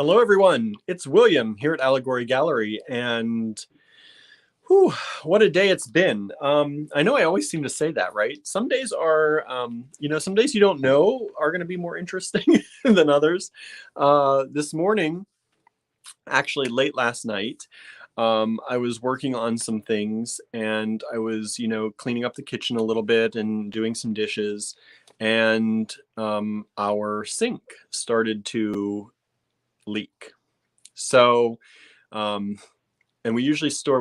Hello, everyone. It's William here at Allegory Gallery, and whew, what a day it's been. I know I always seem to say that, right? Some days are, some days you don't know are going to be more interesting than others. This morning, actually late last night, I was working on some things, and I was, cleaning up the kitchen a little bit and doing some dishes, and our sink started to leak. So, um, and we store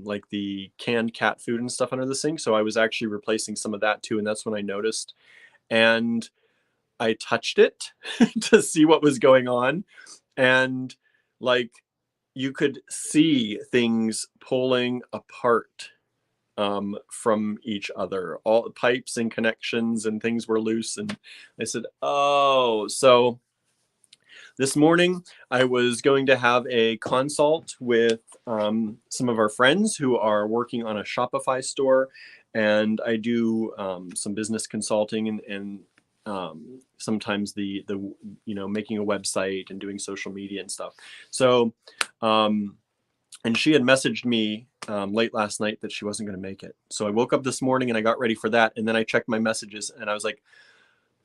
like the canned cat food and stuff under the sink. So I was actually replacing some of that too, and that's when I noticed. And I touched it to see what was going on, and like you could see things pulling apart from each other. All the pipes and connections and things were loose, and I said, "Oh, so." This morning, I was going to have a consult with some of our friends who are working on a Shopify store, and I do some business consulting and sometimes the making a website and doing social media and stuff. So, and she had messaged me late last night that she wasn't going to make it. So I woke up this morning and I got ready for that, and then I checked my messages and I was like,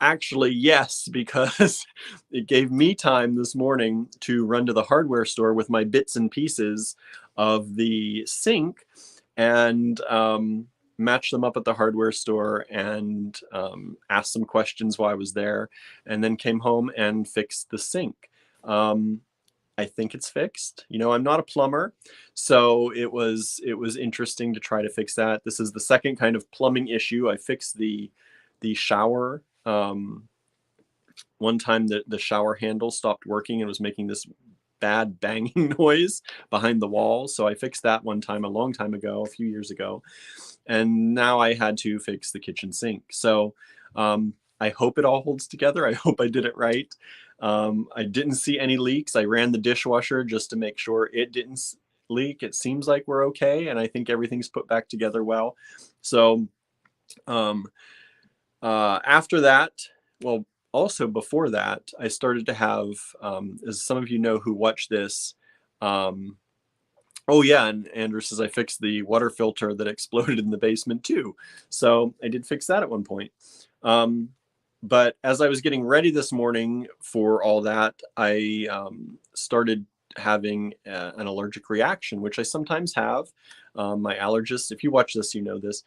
actually, yes, because it gave me time this morning to run to the hardware store with my bits and pieces of the sink and match them up at the hardware store and ask some questions while I was there, and then came home and fixed the sink. I think it's fixed. I'm not a plumber, so it was interesting to try to fix that. This is the second kind of plumbing issue. I fixed the shower. One time the shower handle stopped working and was making this bad banging noise behind the wall. So I fixed that one time a long time ago, a few years ago. And now I had to fix the kitchen sink. So I hope it all holds together. I hope I did it right. I didn't see any leaks. I ran the dishwasher just to make sure it didn't leak. It seems like we're okay. And I think everything's put back together well. So after that, well, also before that, I started to have, as some of you know who watch this, oh yeah, and Andrew says I fixed the water filter that exploded in the basement too. So I did fix that at one point. But as I was getting ready this morning for all that, I started having an allergic reaction, which I sometimes have. My allergist, if you watch this, you know this.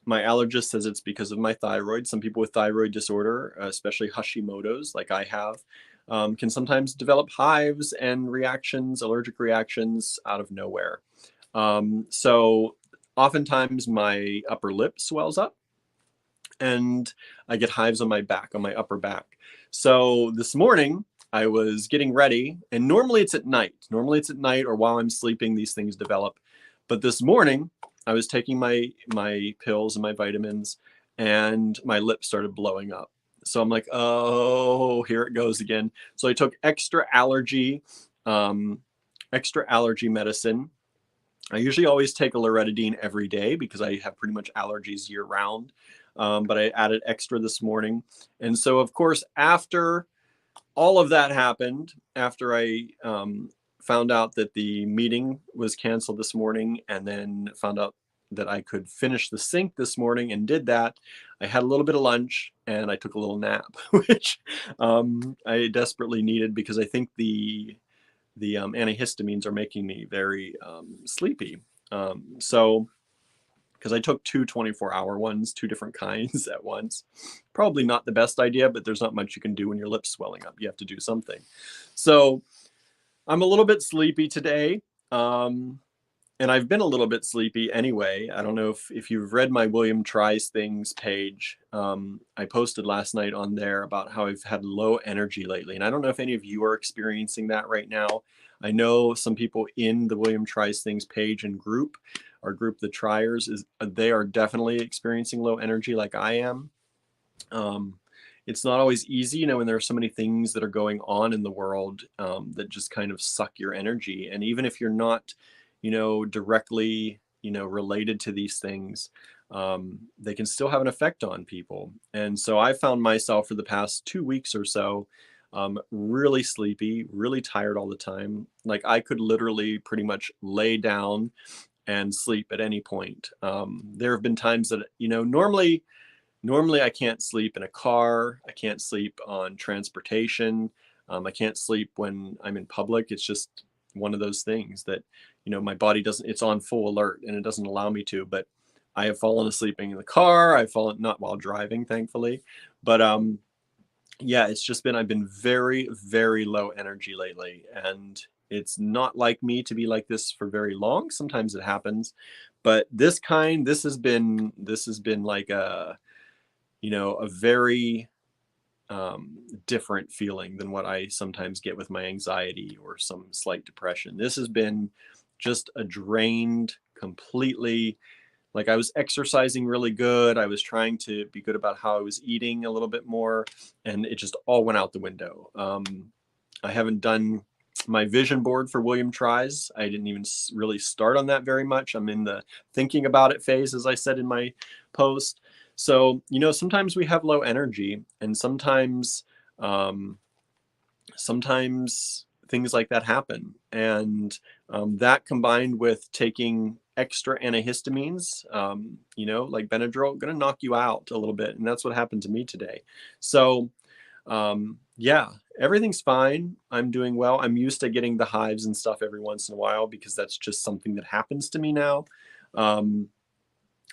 My allergist says it's because of my thyroid. Some people with thyroid disorder, especially Hashimoto's, like I have, can sometimes develop hives and reactions, allergic reactions out of nowhere. So oftentimes my upper lip swells up and I get hives on my back, on my upper back. So this morning I was getting ready, and normally it's at night. Normally it's at night or while I'm sleeping, these things develop. But this morning, I was taking my pills and my vitamins, and my lips started blowing up. So I'm like, oh, here it goes again. So I took extra allergy medicine. I usually always take a loratadine every day because I have pretty much allergies year round. But I added extra this morning. And so, of course, after all of that happened, after I found out that the meeting was canceled this morning, and then found out that I could finish the sink this morning and did that, I had a little bit of lunch and I took a little nap, which I desperately needed because I think the antihistamines are making me very sleepy. So because I took two 24-hour ones, two different kinds at once. Probably not the best idea, but there's not much you can do when your lip's swelling up. You have to do something. So I'm a little bit sleepy today. And I've been a little bit sleepy anyway. I don't know if you've read my William Tries Things page. I posted last night on there about how I've had low energy lately. And I don't know if any of you are experiencing that right now. I know some people in the William Tries Things page and group, our group, the Triers, they are definitely experiencing low energy like I am. It's not always easy, when there are so many things that are going on in the world that just kind of suck your energy. And even if you're not, directly, related to these things, they can still have an effect on people. And so I found myself for the past 2 weeks or so really sleepy, really tired all the time. Like I could literally pretty much lay down and sleep at any point. There have been times that, normally I can't sleep in a car. I can't sleep on transportation. I can't sleep when I'm in public. It's just one of those things that, my body doesn't, it's on full alert and it doesn't allow me to. But I have fallen asleep in the car. I've fallen, not while driving, thankfully. But yeah, it's just been, I've been very, very low energy lately. And it's not like me to be like this for very long. Sometimes it happens. But this has been like a very different feeling than what I sometimes get with my anxiety or some slight depression. This has been just a drained, completely, like I was exercising really good. I was trying to be good about how I was eating a little bit more, and it just all went out the window. I haven't done my vision board for William Tries. I didn't even really start on that very much. I'm in the thinking about it phase, as I said in my post. So, sometimes we have low energy, and sometimes things like that happen. And that combined with taking extra antihistamines, like Benadryl, going to knock you out a little bit. And that's what happened to me today. So, yeah, everything's fine. I'm doing well. I'm used to getting the hives and stuff every once in a while because that's just something that happens to me now.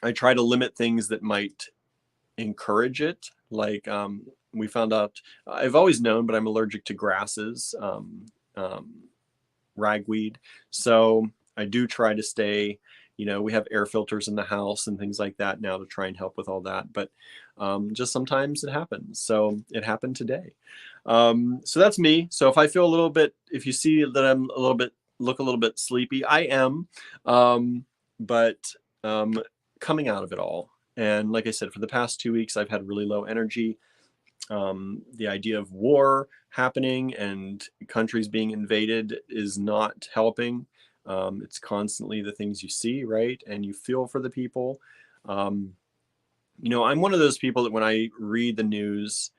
I try to limit things that might encourage it. Like we found out, I've always known, but I'm allergic to grasses, ragweed. So I do try to stay, we have air filters in the house and things like that now to try and help with all that. But just sometimes it happens. So it happened today. So that's me. So if I feel a little bit, if you see that I'm look a little bit sleepy, I am, but coming out of it all. And like I said, for the past 2 weeks, I've had really low energy. The idea of war happening and countries being invaded is not helping. It's constantly the things you see, right? And you feel for the people. I'm one of those people that when I read the news,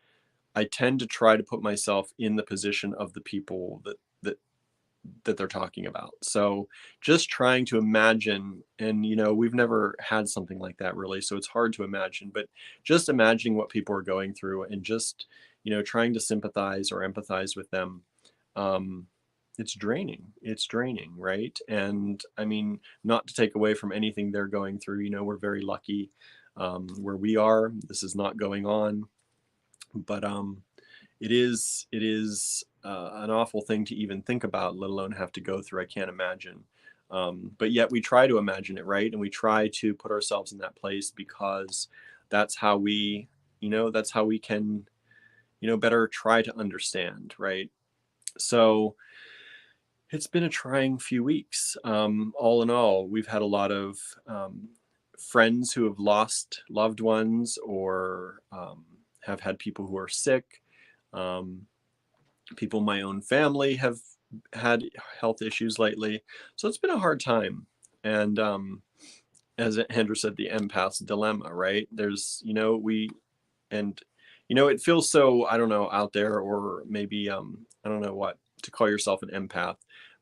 I tend to try to put myself in the position of the people that they're talking about. So just trying to imagine, and we've never had something like that really, so it's hard to imagine, but just imagining what people are going through and just trying to sympathize or empathize with them. It's draining, right? And I mean, not to take away from anything they're going through, we're very lucky where we are. This is not going on, but it is an awful thing to even think about, let alone have to go through. I can't imagine. But yet we try to imagine it, right? And we try to put ourselves in that place because that's how we can, better try to understand, right? So it's been a trying few weeks. All in all, we've had a lot of friends who have lost loved ones or have had people who are sick. People in my own family have had health issues lately. So it's been a hard time. And as Andrew said, the empath's dilemma, right? There's, it feels so, I don't know, out there, or maybe, I don't know what to call yourself an empath,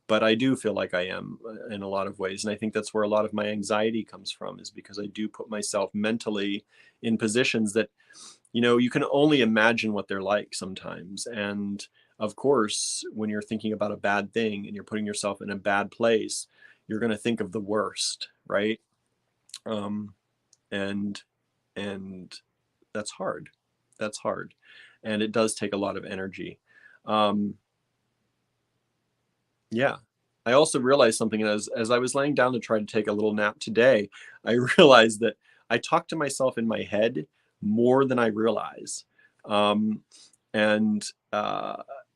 but I do feel like I am in a lot of ways. And I think that's where a lot of my anxiety comes from, is because I do put myself mentally in positions that, you can only imagine what they're like sometimes. And of course, when you're thinking about a bad thing and you're putting yourself in a bad place, you're going to think of the worst, right? And that's hard. That's hard. And it does take a lot of energy. Yeah. I also realized something as I was laying down to try to take a little nap today, I realized that I talk to myself in my head more than I realize. And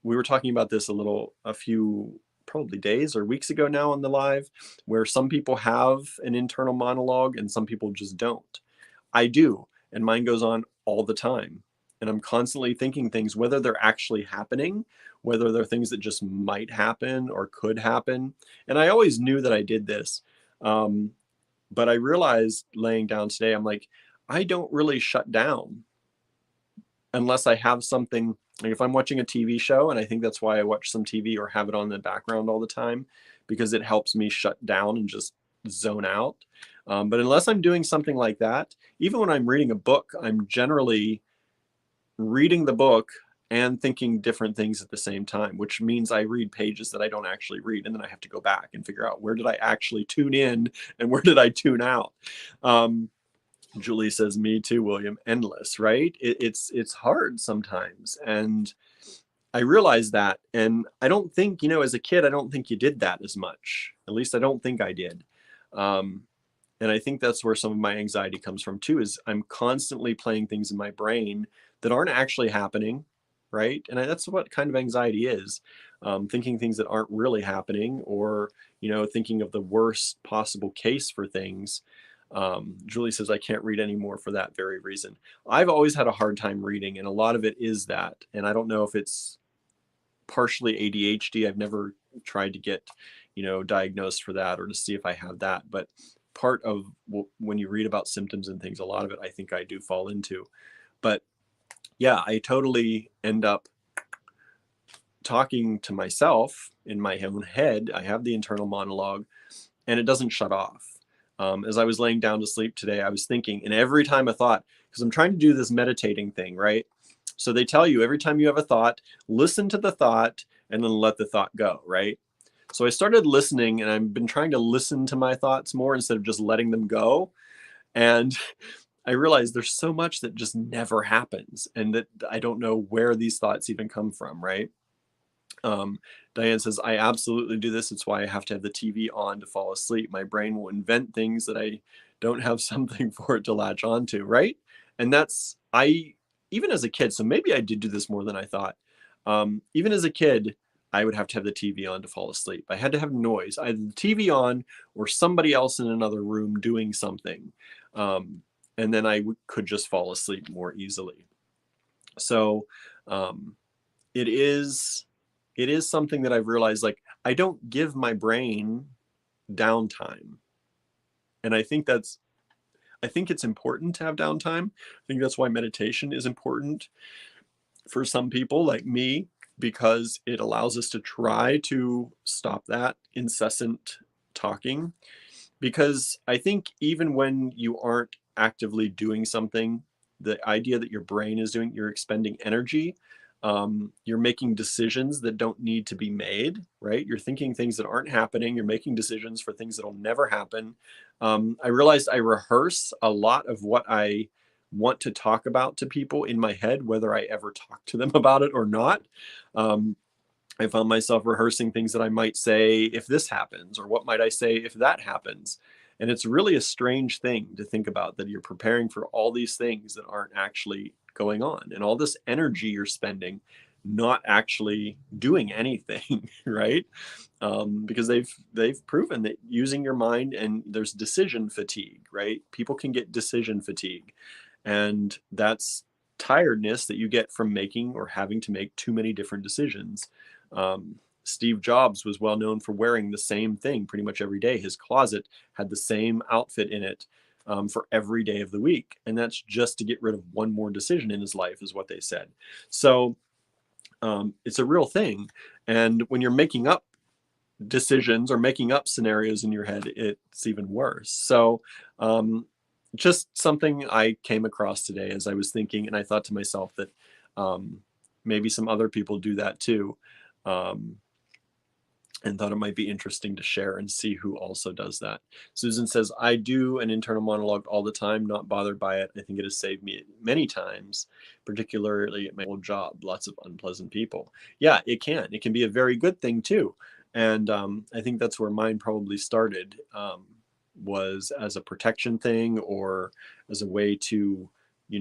we were talking about this a few probably days or weeks ago now on the live, where some people have an internal monologue and some people just don't. I do, and mine goes on all the time. And I'm constantly thinking things, whether they're actually happening, whether they're things that just might happen or could happen. And I always knew that I did this. But I realized laying down today, I'm like, I don't really shut down unless I have something Like if I'm watching a TV show, and I think that's why I watch some TV or have it on in the background all the time, because it helps me shut down and just zone out. But unless I'm doing something like that, even when I'm reading a book, I'm generally reading the book and thinking different things at the same time, which means I read pages that I don't actually read. And then I have to go back and figure out, where did I actually tune in and where did I tune out? Julie says, me too, William. Endless, right? It's hard sometimes. And I realize that. And I don't think, as a kid, I don't think you did that as much. At least I don't think I did. And I think that's where some of my anxiety comes from too, is I'm constantly playing things in my brain that aren't actually happening, right? And that's what kind of anxiety is, thinking things that aren't really happening, or, thinking of the worst possible case for things. Julie says, I can't read anymore for that very reason. I've always had a hard time reading, and a lot of it is that. And I don't know if it's partially ADHD. I've never tried to get, diagnosed for that or to see if I have that. But part of when you read about symptoms and things, a lot of it I think I do fall into. But yeah, I totally end up talking to myself in my own head. I have the internal monologue, and it doesn't shut off. As I was laying down to sleep today, I was thinking, and every time a thought, because I'm trying to do this meditating thing, right? So they tell you every time you have a thought, listen to the thought and then let the thought go, right? So I started listening, and I've been trying to listen to my thoughts more instead of just letting them go. And I realized there's so much that just never happens, and that I don't know where these thoughts even come from, right? Diane says, I absolutely do this. It's why I have to have the TV on to fall asleep. My brain will invent things that I don't have something for it to latch onto, right? And that's, even as a kid, so maybe I did do this more than I thought. Even as a kid, I would have to have the TV on to fall asleep. I had to have noise, either the TV on or somebody else in another room doing something. And then I could just fall asleep more easily. So it is something that I've realized, like, I don't give my brain downtime. And I think it's important to have downtime. I think that's why meditation is important for some people like me, because it allows us to try to stop that incessant talking. Because I think even when you aren't actively doing something, the idea that your brain is doing, you're expending energy. You're making decisions that don't need to be made, right? You're thinking things that aren't happening. You're making decisions for things that will never happen. I realized I rehearse a lot of what I want to talk about to people in my head, whether I ever talk to them about it or not. I found myself rehearsing things that I might say if this happens, or what might I say if that happens. And it's really a strange thing to think about, that you're preparing for all these things that aren't actually going on, and all this energy you're spending not actually doing anything, right? Because they've proven that using your mind, and there's decision fatigue, right? People can get decision fatigue, and that's tiredness that you get from making or having to make too many different decisions. Steve Jobs was well known for wearing the same thing pretty much every day. His closet had the same outfit in it for every day of the week. And that's just to get rid of one more decision in his life, is what they said. So it's a real thing. And when you're making up decisions or making up scenarios in your head, it's even worse. So just something I came across today as I was thinking, and I thought to myself that maybe some other people do that too. And thought it might be interesting to share and see who also does that. Susan says, I do an internal monologue all the time, not bothered by it. I think it has saved me many times, particularly at my old job. Lots of unpleasant people. Yeah, it can. It can be a very good thing too. And I think that's where mine probably started, was as a protection thing, or as a way to, I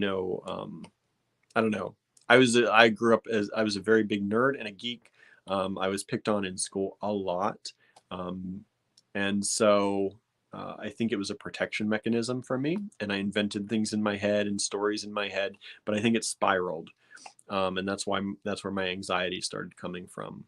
don't know. I grew up as, I was a very big nerd and a geek. I was picked on in school a lot. And so I think it was a protection mechanism for me. And I invented things in my head and stories in my head, but I think it spiraled. And that's where my anxiety started coming from.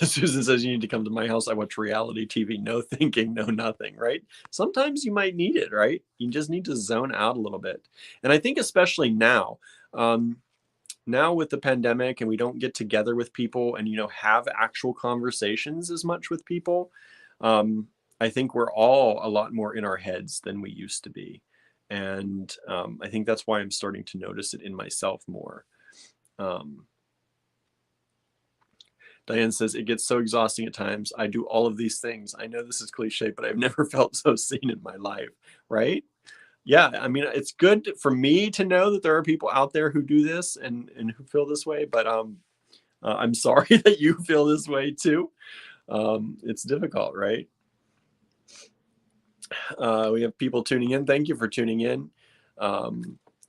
Susan says you need to come to my house. I watch reality TV. No thinking, no nothing, right? Sometimes you might need it, right? You just need to zone out a little bit. And I think especially now, now with the pandemic and we don't get together with people and, have actual conversations as much with people, I think we're all a lot more in our heads than we used to be. And I think that's why I'm starting to notice it in myself more. Diane says, it gets so exhausting at times. I do all of these things. I know this is cliche, but I've never felt so seen in my life, right? Yeah, I mean, it's good for me to know that there are people out there who do this and who feel this way, but I'm sorry that you feel this way too. It's difficult, right? We have people tuning in. Thank you for tuning in.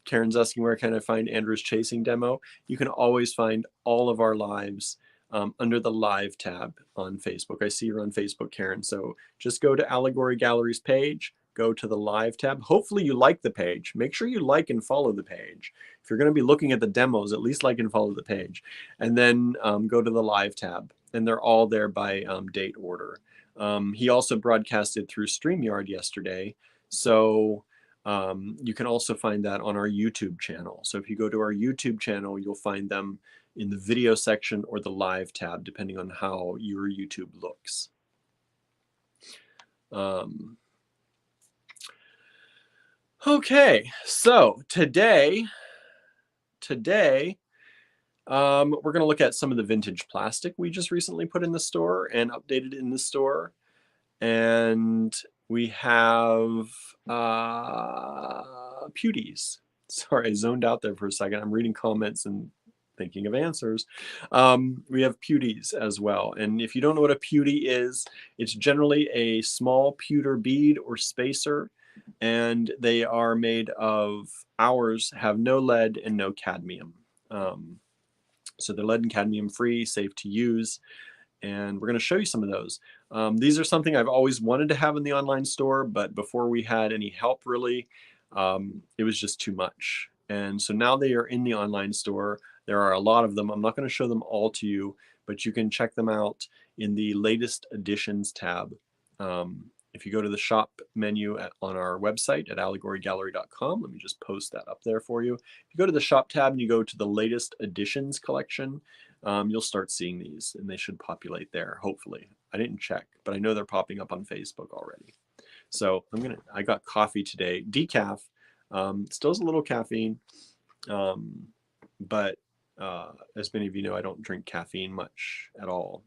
Karen's asking, where can I find Andrew's chasing demo? You can always find all of our lives under the live tab on Facebook. I see you're on Facebook, Karen. So just go to Allegory Gallery's page, go to the live tab. Hopefully you like the page. Make sure you like and follow the page. If you're going to be looking at the demos, at least like and follow the page. And then go to the live tab. And they're all there by date order. He also broadcasted through StreamYard yesterday. So you can also find that on our YouTube channel. So if you go to our YouTube channel, you'll find them in the video section or the live tab, depending on how your YouTube looks. Okay, so today we're going to look at some of the vintage plastic we just recently put in the store and updated in the store. And we have Pewties. Sorry, I zoned out there for a second. I'm reading comments and thinking of answers. We have Pewties as well. And if you don't know what a pewtie is, it's generally a small pewter bead or spacer. And they are made of, ours have no lead and no cadmium. So they're lead and cadmium free, safe to use. And we're going to show you some of those. These are something I've always wanted to have in the online store, but before we had any help really, it was just too much. And so now they are in the online store. There are a lot of them. I'm not going to show them all to you, but you can check them out in the latest editions tab. If you go to the shop menu on our website at allegorygallery.com, let me just post that up there for you. If you go to the shop tab and you go to the latest editions collection, you'll start seeing these and they should populate there, hopefully. I didn't check, but I know they're popping up on Facebook already. So I got coffee today, decaf, still has a little caffeine, but as many of you know, I don't drink caffeine much at all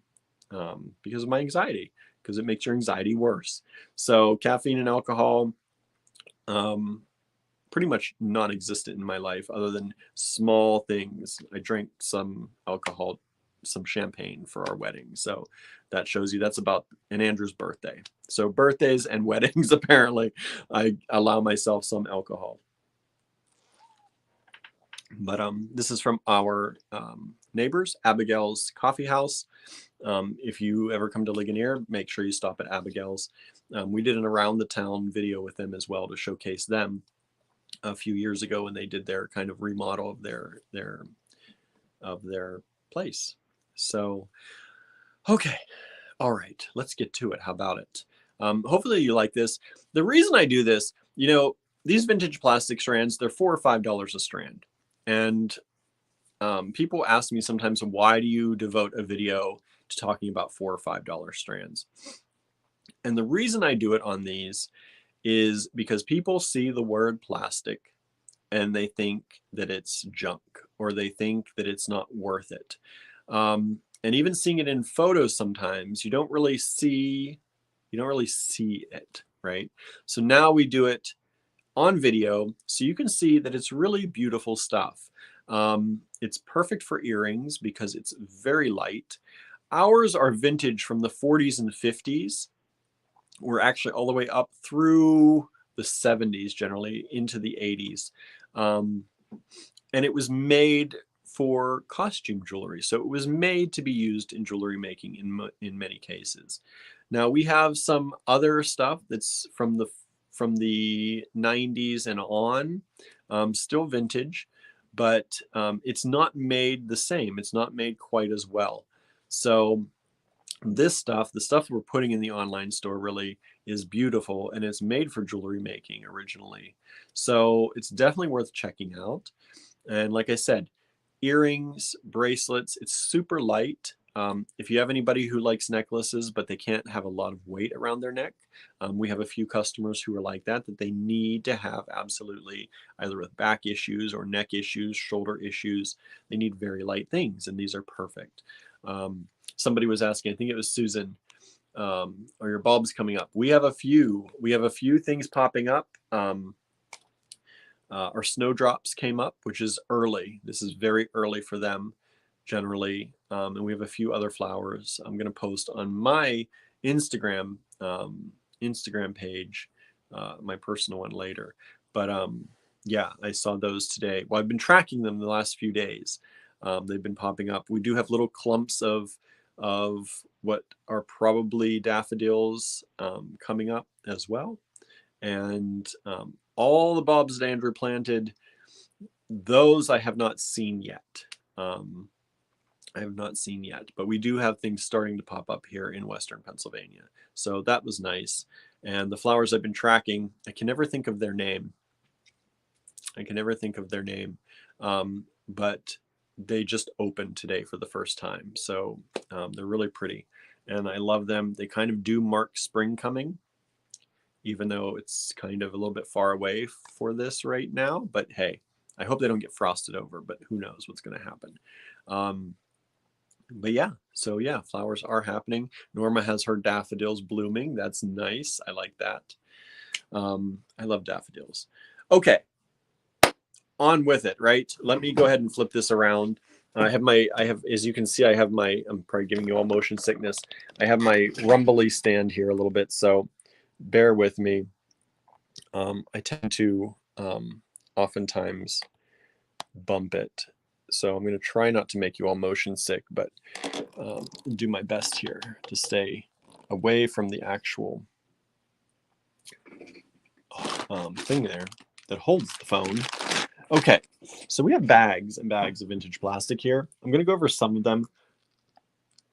because of my anxiety, because it makes your anxiety worse. So caffeine and alcohol, pretty much non-existent in my life other than small things. I drank some alcohol, some champagne for our wedding. So that shows you that's about an Andrew's birthday. So birthdays and weddings, apparently, I allow myself some alcohol. But this is from our neighbors, Abigail's Coffee House. If you ever come to Ligonier, make sure you stop at Abigail's. We did an around the town video with them as well to showcase them a few years ago when they did their kind of remodel of their place. So, okay, all right, let's get to it. How about it? Hopefully you like this. The reason I do this, these vintage plastic strands, they're $4 or $5 a strand. And people ask me sometimes, why do you devote a video to talking about $4 or $5 strands? And the reason I do it on these is because people see the word plastic and they think that it's junk or they think that it's not worth it. And even seeing it in photos sometimes, you don't really see it, right? So now we do it on video so you can see that it's really beautiful stuff. It's perfect for earrings because it's very light. Ours are vintage from the 40s and 50s. We're actually all the way up through the 70s, generally into the 80s. And it was made for costume jewelry. So it was made to be used in jewelry making in many cases. Now we have some other stuff that's from the 90s and on, still vintage, but it's not made the same. It's not made quite as well. So This stuff, the stuff we're putting in the online store, really is beautiful, and it's made for jewelry making originally. So it's definitely worth checking out. And like I said, earrings, bracelets, it's super light. If you have anybody who likes necklaces, but they can't have a lot of weight around their neck, we have a few customers who are like that they need to have absolutely, either with back issues or neck issues, shoulder issues. They need very light things, and these are perfect. Somebody was asking, I think it was Susan, are your bulbs coming up? We have a few things popping up. Our snowdrops came up, which is early. This is very early for them generally. And we have a few other flowers I'm going to post on my Instagram page, my personal one later. But yeah, I saw those today. Well, I've been tracking them the last few days. They've been popping up. We do have little clumps of what are probably daffodils coming up as well. And all the bulbs that Andrew planted, those I have not seen yet. I have not seen yet, but we do have things starting to pop up here in Western Pennsylvania. So that was nice. And the flowers I've been tracking, I can never think of their name. But they just opened today for the first time. So they're really pretty, and I love them. They kind of do mark spring coming, even though it's kind of a little bit far away for this right now. But hey, I hope they don't get frosted over, but who knows what's going to happen. But yeah, so yeah, flowers are happening. Norma has her daffodils blooming. That's nice. I like that. I love daffodils. Okay, on with it, right? Let me go ahead and flip this around. As you can see, I'm probably giving you all motion sickness. I have my rumbly stand here a little bit, so bear with me. I tend to oftentimes bump it. So I'm going to try not to make you all motion sick, but do my best here to stay away from the actual thing there that holds the phone. Okay, so we have bags and bags of vintage plastic here. I'm going to go over some of them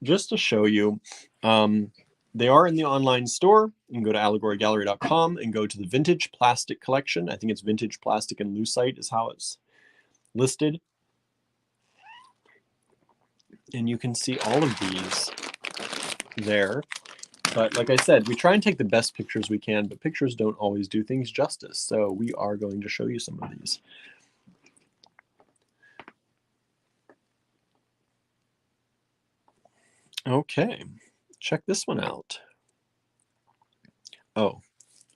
just to show you. They are in the online store. You can go to allegorygallery.com and go to the vintage plastic collection. I think it's vintage plastic and Lucite is how it's listed. And you can see all of these there. But like I said, we try and take the best pictures we can, but pictures don't always do things justice. So we are going to show you some of these. Okay, check this one out. Oh,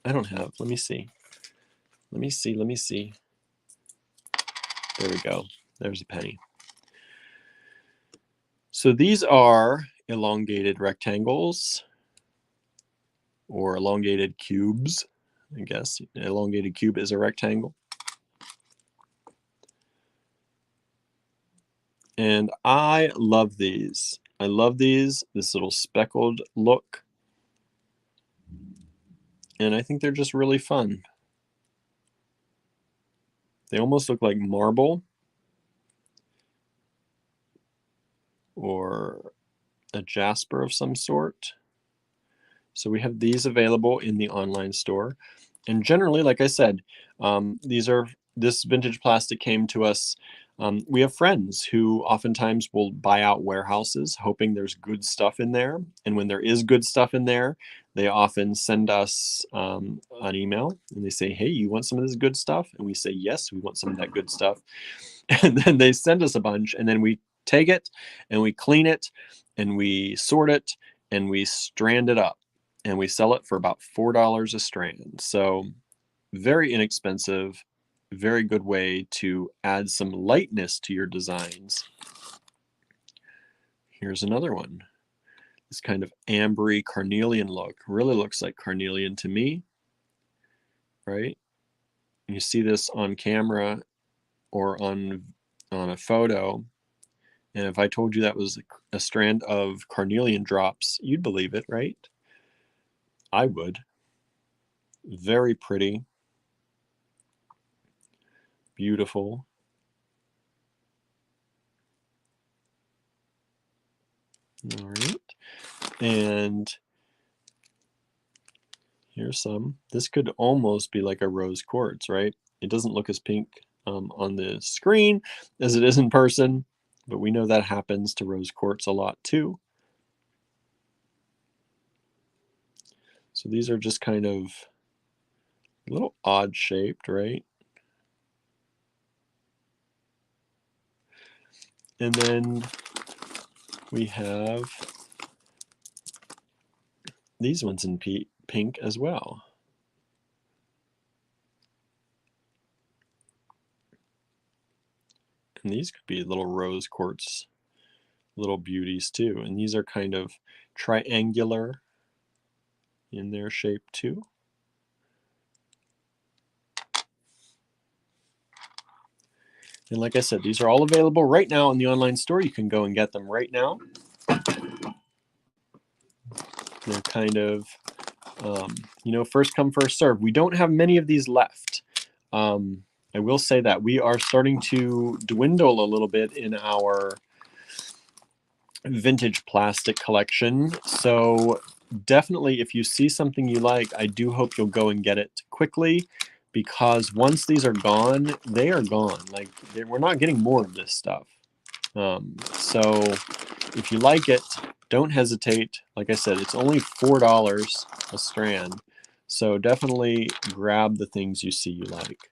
I don't have, let me see. Let me see. There we go. There's a penny. So these are elongated rectangles or elongated cubes, I guess. An elongated cube is a rectangle. And I love these. I love these, this little speckled look. And I think they're just really fun. They almost look like marble or a jasper of some sort. So we have these available in the online store. And generally, like I said, this vintage plastic came to us. We have friends who oftentimes will buy out warehouses hoping there's good stuff in there. And when there is good stuff in there, they often send us an email and they say, hey, you want some of this good stuff? And we say, yes, we want some of that good stuff. And then they send us a bunch, and then we take it and we clean it and we sort it and we strand it up. And we sell it for about $4 a strand. So very inexpensive, very good way to add some lightness to your designs. Here's another one. This kind of Ambry Carnelian look. Really looks like carnelian to me, right? And you see this on camera or on a photo. And if I told you that was a strand of carnelian drops, you'd believe it, right? I would. Very pretty. Beautiful. All right. And here's some. This could almost be like a rose quartz, right? It doesn't look as pink on the screen as it is in person, but we know that happens to rose quartz a lot too. So these are just kind of a little odd shaped, right? And then we have these ones in pink as well. And these could be little rose quartz, little beauties too. And these are kind of triangular in their shape too. And like I said, these are all available right now in the online store. You can go and get them right now. They're kind of, you know, first come, first serve. We don't have many of these left. I will say that we are starting to dwindle a little bit in our vintage plastic collection. So definitely, if you see something you like, I do hope you'll go and get it quickly, because once these are gone, they are gone. Like, we're not getting more of this stuff. So if you like it, don't hesitate. Like I said, it's only $4 a strand. So definitely grab the things you see you like.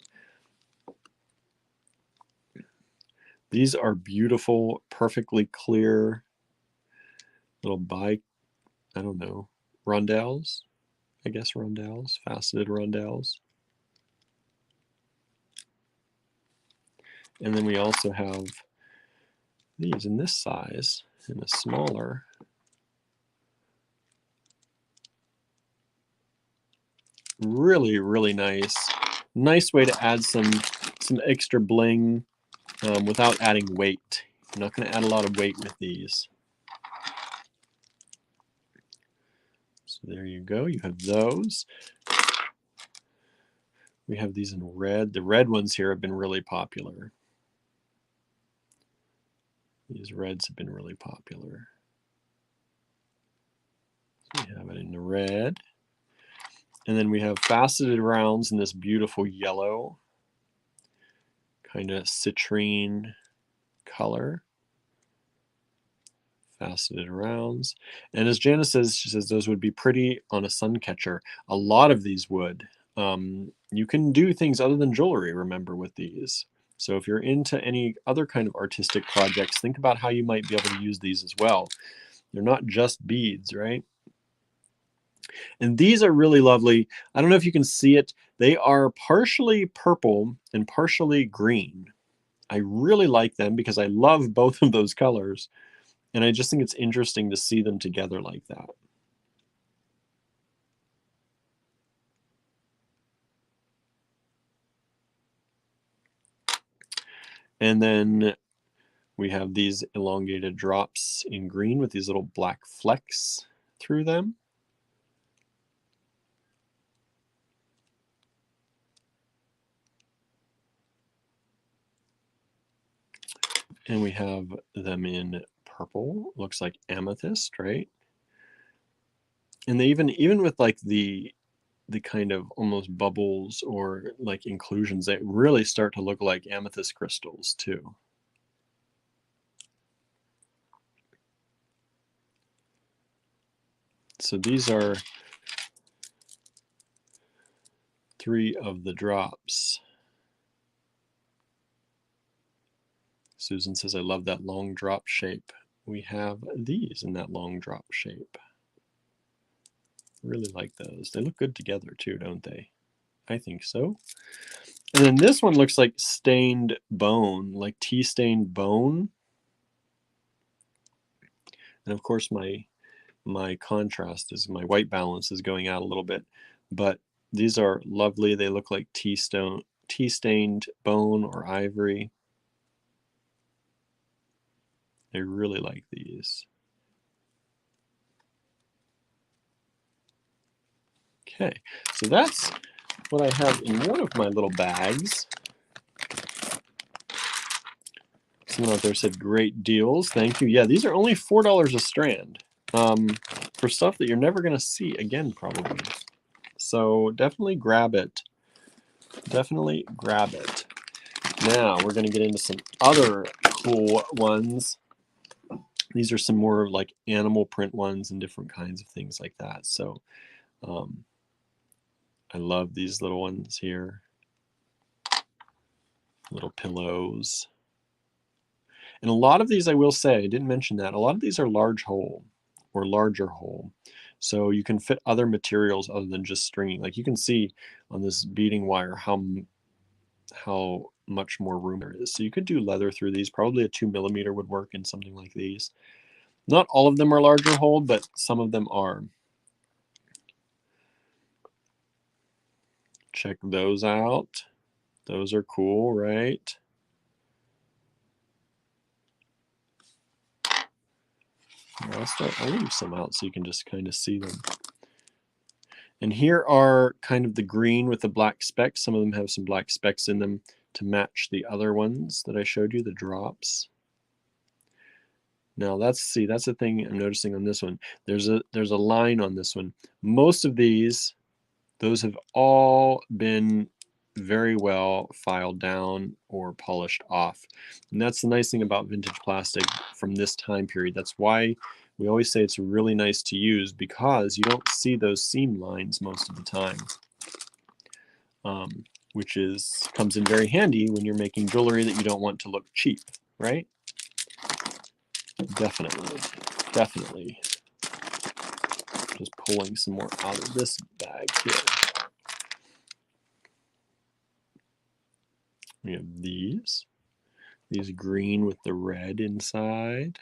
These are beautiful, perfectly clear little I don't know, rondelles. I guess rondelles, faceted rondelles. And then we also have these in this size, in a smaller. Really, really nice. Nice way to add some extra bling without adding weight. I'm not going to add a lot of weight with these. So there you go. You have those. We have these in red. The red ones here have been really popular. These reds have been really popular. So we have it in the red. And then we have faceted rounds in this beautiful yellow, kind of citrine color. Faceted rounds. And as Janice says, she says those would be pretty on a sun catcher. A lot of these would. You can do things other than jewelry, remember, with these. So if you're into any other kind of artistic projects, think about how you might be able to use these as well. They're not just beads, right? And these are really lovely. I don't know if you can see it. They are partially purple and partially green. I really like them because I love both of those colors. And I just think it's interesting to see them together like that. And then we have these elongated drops in green with these little black flecks through them. And we have them in purple, looks like amethyst, right? And they even with like the kind of almost bubbles or like inclusions, they really start to look like amethyst crystals too. So these are 3 of the drops. Susan says, I love that long drop shape. We have these in that long drop shape. Really like those. They look good together too, don't they? I think so. And then this one looks like stained bone, like tea stained bone. And of course my contrast is, my white balance is going out a little bit, but these are lovely. They look like tea stained bone or ivory. I really like these. Okay, so that's what I have in one of my little bags. Someone out there said great deals. Thank you. Yeah, these are only $4 a strand. for stuff that you're never going to see again, probably. So definitely grab it. Definitely grab it. Now we're going to get into some other cool ones. These are some more like animal print ones and different kinds of things like that. So I love these little ones here. Little pillows. And a lot of these, I will say, I didn't mention that, a lot of these are large hole or larger hole. So you can fit other materials other than just stringing. Like you can see on this beading wire how much more room there is. So you could do leather through these. Probably a 2mm would work in something like these. Not all of them are larger hole, but some of them are. Check those out. Those are cool, right? I'll leave some out so you can just kind of see them. And here are kind of the green with the black specks. Some of them have some black specks in them to match the other ones that I showed you, the drops. Now that's the thing I'm noticing on this one. There's a line on this one. Most of these, those have all been very well filed down or polished off. And that's the nice thing about vintage plastic from this time period. That's why we always say it's really nice to use, because you don't see those seam lines most of the time, which comes in very handy when you're making jewelry that you don't want to look cheap, right? Definitely, definitely. Just pulling some more out of this bag here. We have these green with the red inside.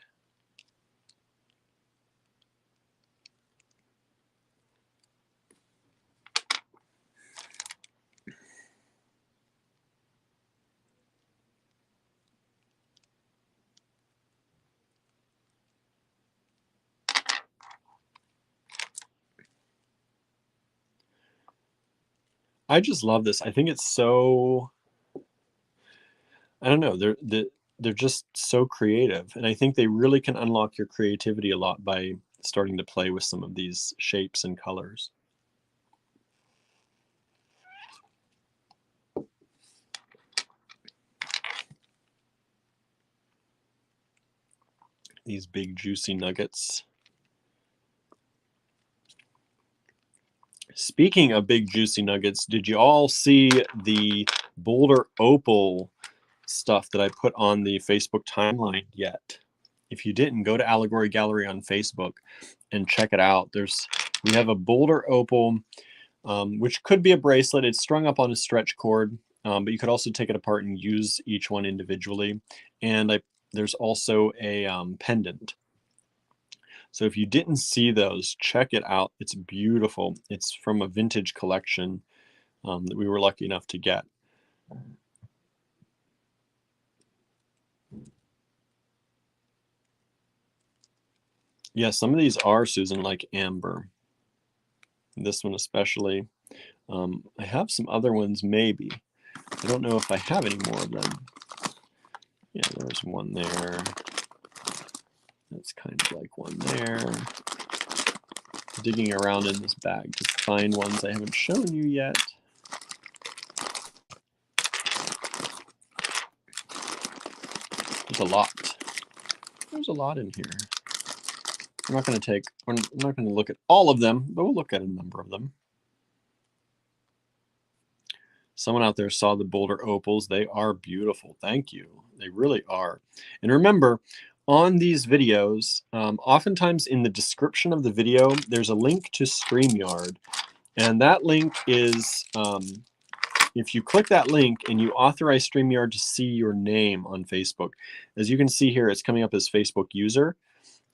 I just love this. I think it's so, I don't know, they're just so creative. And I think they really can unlock your creativity a lot by starting to play with some of these shapes and colors. These big juicy nuggets. Speaking of big juicy nuggets, did you all see the Boulder Opal stuff that I put on the Facebook timeline yet? If you didn't, go to Allegory Gallery on Facebook and check it out. We have a Boulder Opal, which could be a bracelet. It's strung up on a stretch cord, but you could also take it apart and use each one individually. And there's also a pendant. So if you didn't see those, check it out. It's beautiful. It's from a vintage collection that we were lucky enough to get. Yeah, some of these are, Susan, like amber. This one especially. I have some other ones, maybe. I don't know if I have any more of them. Yeah, there's one there. That's kind of like one there. Digging around in this bag to find ones I haven't shown you yet. There's a lot. There's a lot in here. I'm not going to look at all of them, but we'll look at a number of them. Someone out there saw the Boulder Opals. They are beautiful. Thank you. They really are. And remember, on these videos, oftentimes in the description of the video, there's a link to StreamYard. And that link is, if you click that link and you authorize StreamYard to see your name on Facebook, as you can see here, it's coming up as Facebook user.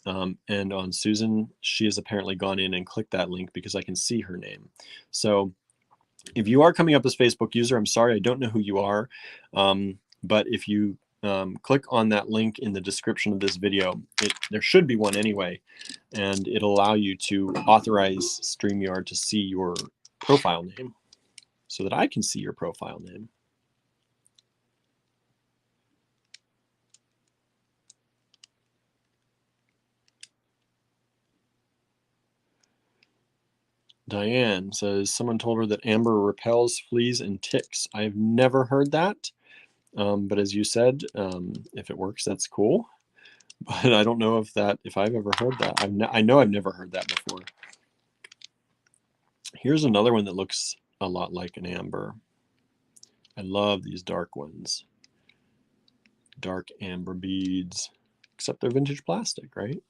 And on Susan, she has apparently gone in and clicked that link because I can see her name. So if you are coming up as Facebook user, I'm sorry, I don't know who you are. But if you click on that link in the description of this video, there should be one anyway, and it'll allow you to authorize StreamYard to see your profile name so that I can see your profile name. Diane says someone told her that amber repels fleas and ticks. I've never heard that, but as you said, if it works, that's cool. But I don't know if I've ever heard that. I know I've never heard that before. Here's another one that looks a lot like an amber. I love these dark ones. Dark amber beads, except they're vintage plastic, right?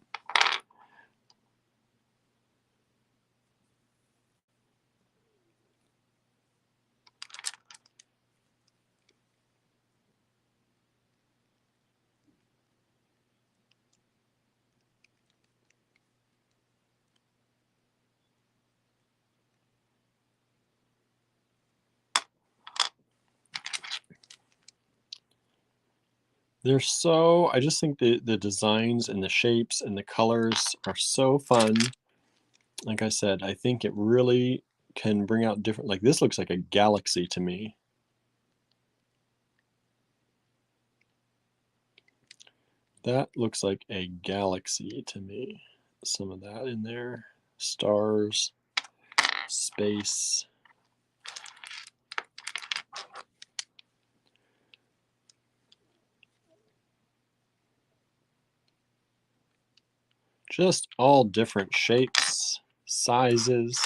They're so, I just think the designs and the shapes and the colors are so fun. Like I said, I think it really can bring out different, like this looks like a galaxy to me. That looks like a galaxy to me. Some of that in there. Stars, space. Just all different shapes, sizes,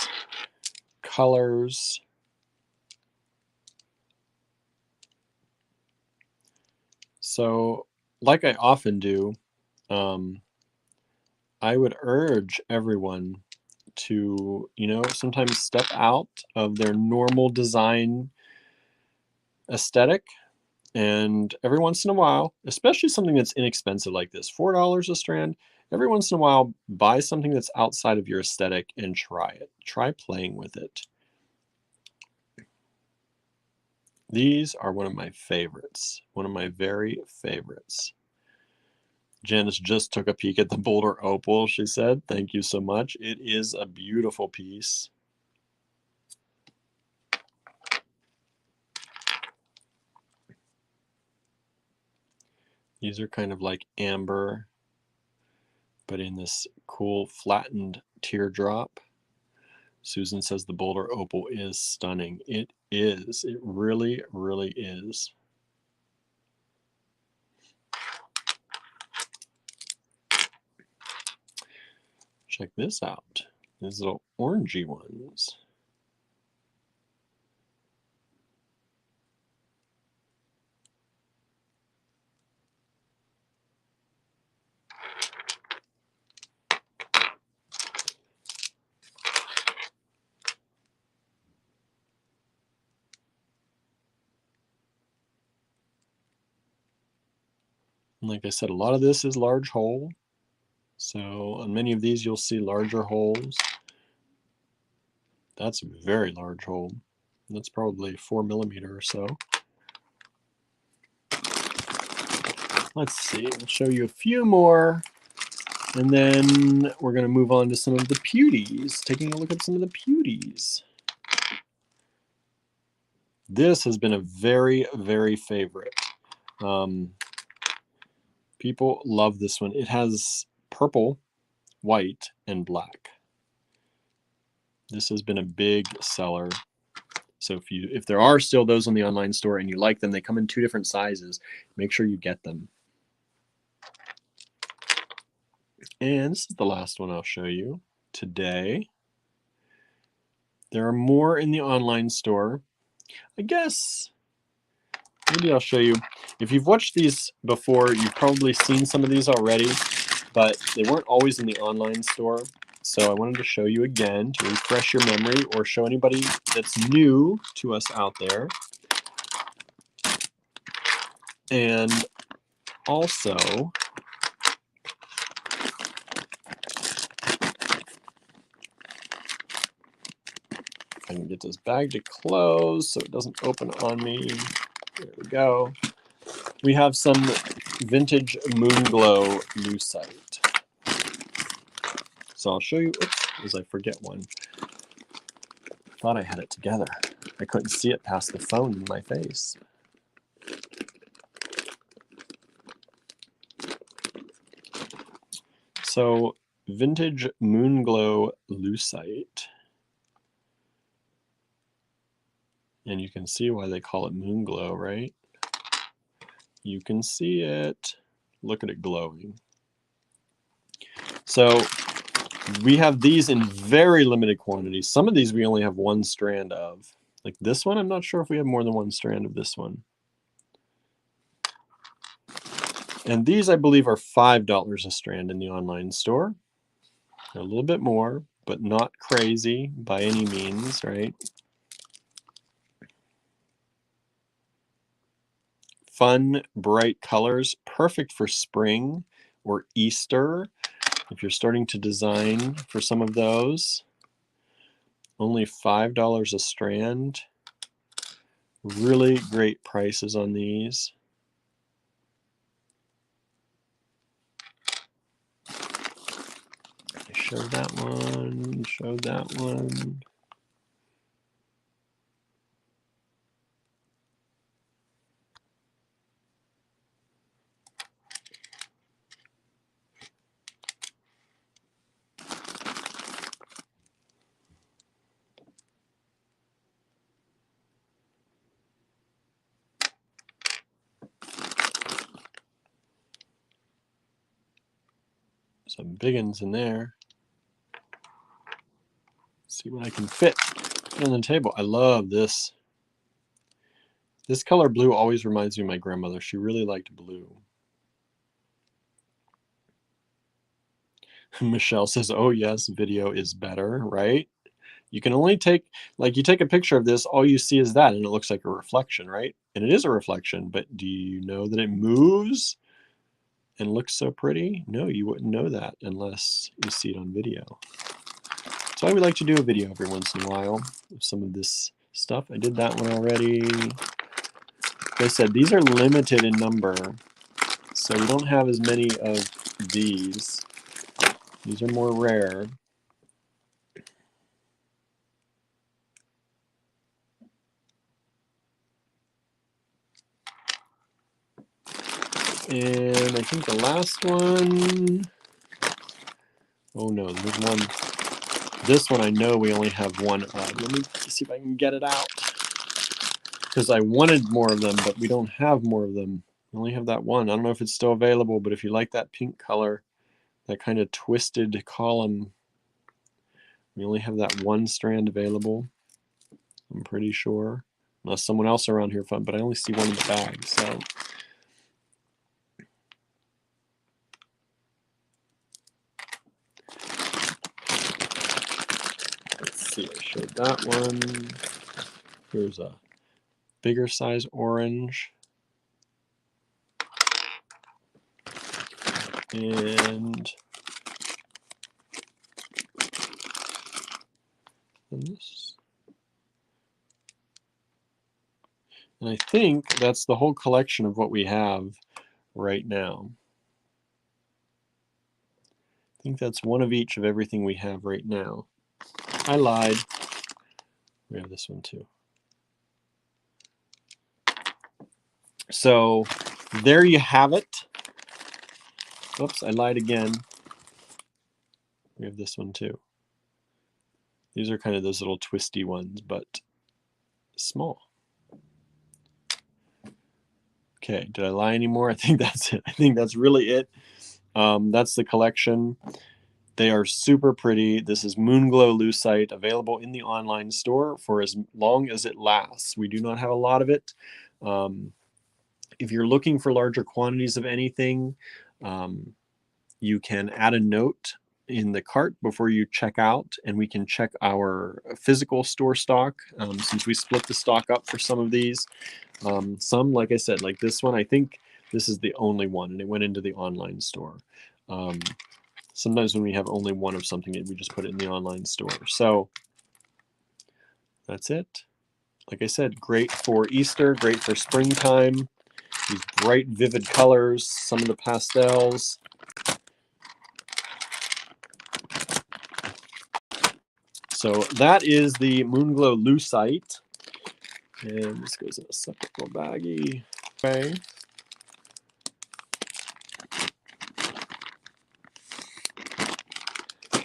colors. So, like I often do, I would urge everyone to, sometimes step out of their normal design aesthetic. And every once in a while, especially something that's inexpensive like this, $4 a strand, every once in a while, buy something that's outside of your aesthetic and try it. Try playing with it. These are one of my favorites, one of my very favorites. Janice just took a peek at the Boulder Opal, she said. Thank you so much. It is a beautiful piece. These are kind of like amber, but in this cool flattened teardrop. Susan says the Boulder Opal is stunning. It is. It really, really is. Check this out. These little orangey ones. And like I said, a lot of this is large hole. So on many of these, you'll see larger holes. That's a very large hole. That's probably 4mm or so. Let's see, I'll show you a few more. And then we're going to move on to some of the Pewties, taking a look at some of the Pewties. This has been a very, very favorite. People love this one. It has purple, white, and black. This has been a big seller. So if there are still those on the online store and you like them, they come in 2 different sizes. Make sure you get them. And this is the last one I'll show you today. There are more in the online store. I guess maybe I'll show you. If you've watched these before, you've probably seen some of these already, but they weren't always in the online store. So I wanted to show you again to refresh your memory or show anybody that's new to us out there. And also, I can get this bag to close so it doesn't open on me. There we go. We have some vintage Moonglow Lucite. So I'll show you, oops, as I forget one. Thought I had it together. I couldn't see it past the phone in my face. So vintage Moonglow Lucite. And you can see why they call it moon glow, right? You can see it. Look at it glowing. So we have these in very limited quantities. Some of these we only have one strand of. Like this one, I'm not sure if we have more than one strand of this one. And these, I believe, are $5 a strand in the online store. They're a little bit more, but not crazy by any means, right? Fun, bright colors, perfect for spring or Easter. If you're starting to design for some of those, only $5 a strand. Really great prices on these. I showed that one, showed that one. Some big ones in there. See what I can fit on the table. I love this. This color blue always reminds me of my grandmother. She really liked blue. Michelle says, oh yes, video is better, right? You can only take, like you take a picture of this, all you see is that, and it looks like a reflection, right? And it is a reflection, but do you know that it moves and looks so pretty? No, you wouldn't know that unless you see it on video. That's why we like to do a video every once in a while of some of this stuff. I did that one already. Like I said, these are limited in number, so we don't have as many of these. These are more rare. And I think the last one, oh no, there's one. This one I know we only have one of. Let me see if I can get it out. Because I wanted more of them, but we don't have more of them. We only have that one. I don't know if it's still available, but if you like that pink color, that kind of twisted column, we only have that one strand available. I'm pretty sure. Unless someone else around here found, but I only see one in the bag, so. Let's see, I showed that one. Here's a bigger size orange. And this. And I think that's the whole collection of what we have right now. I think that's one of each of everything we have right now. I lied. We have this one too. So there you have it. Oops, I lied again. We have this one too. These are kind of those little twisty ones, but small. Okay, did I lie anymore? I think that's it. I think that's really it. That's the collection. They are super pretty. This is Moonglow Lucite, available in the online store for as long as it lasts. We do not have a lot of it. If you're looking for larger quantities of anything, you can add a note in the cart before you check out, and we can check our physical store stock, since we split the stock up for some of these. Some, like I said, like this one, I think this is the only one, and it went into the online store. Sometimes when we have only one of something, we just put it in the online store. So that's it. Like I said, great for Easter, great for springtime. These bright, vivid colors, some of the pastels. So that is the Moonglow Lucite. And this goes in a separate little baggie. Okay.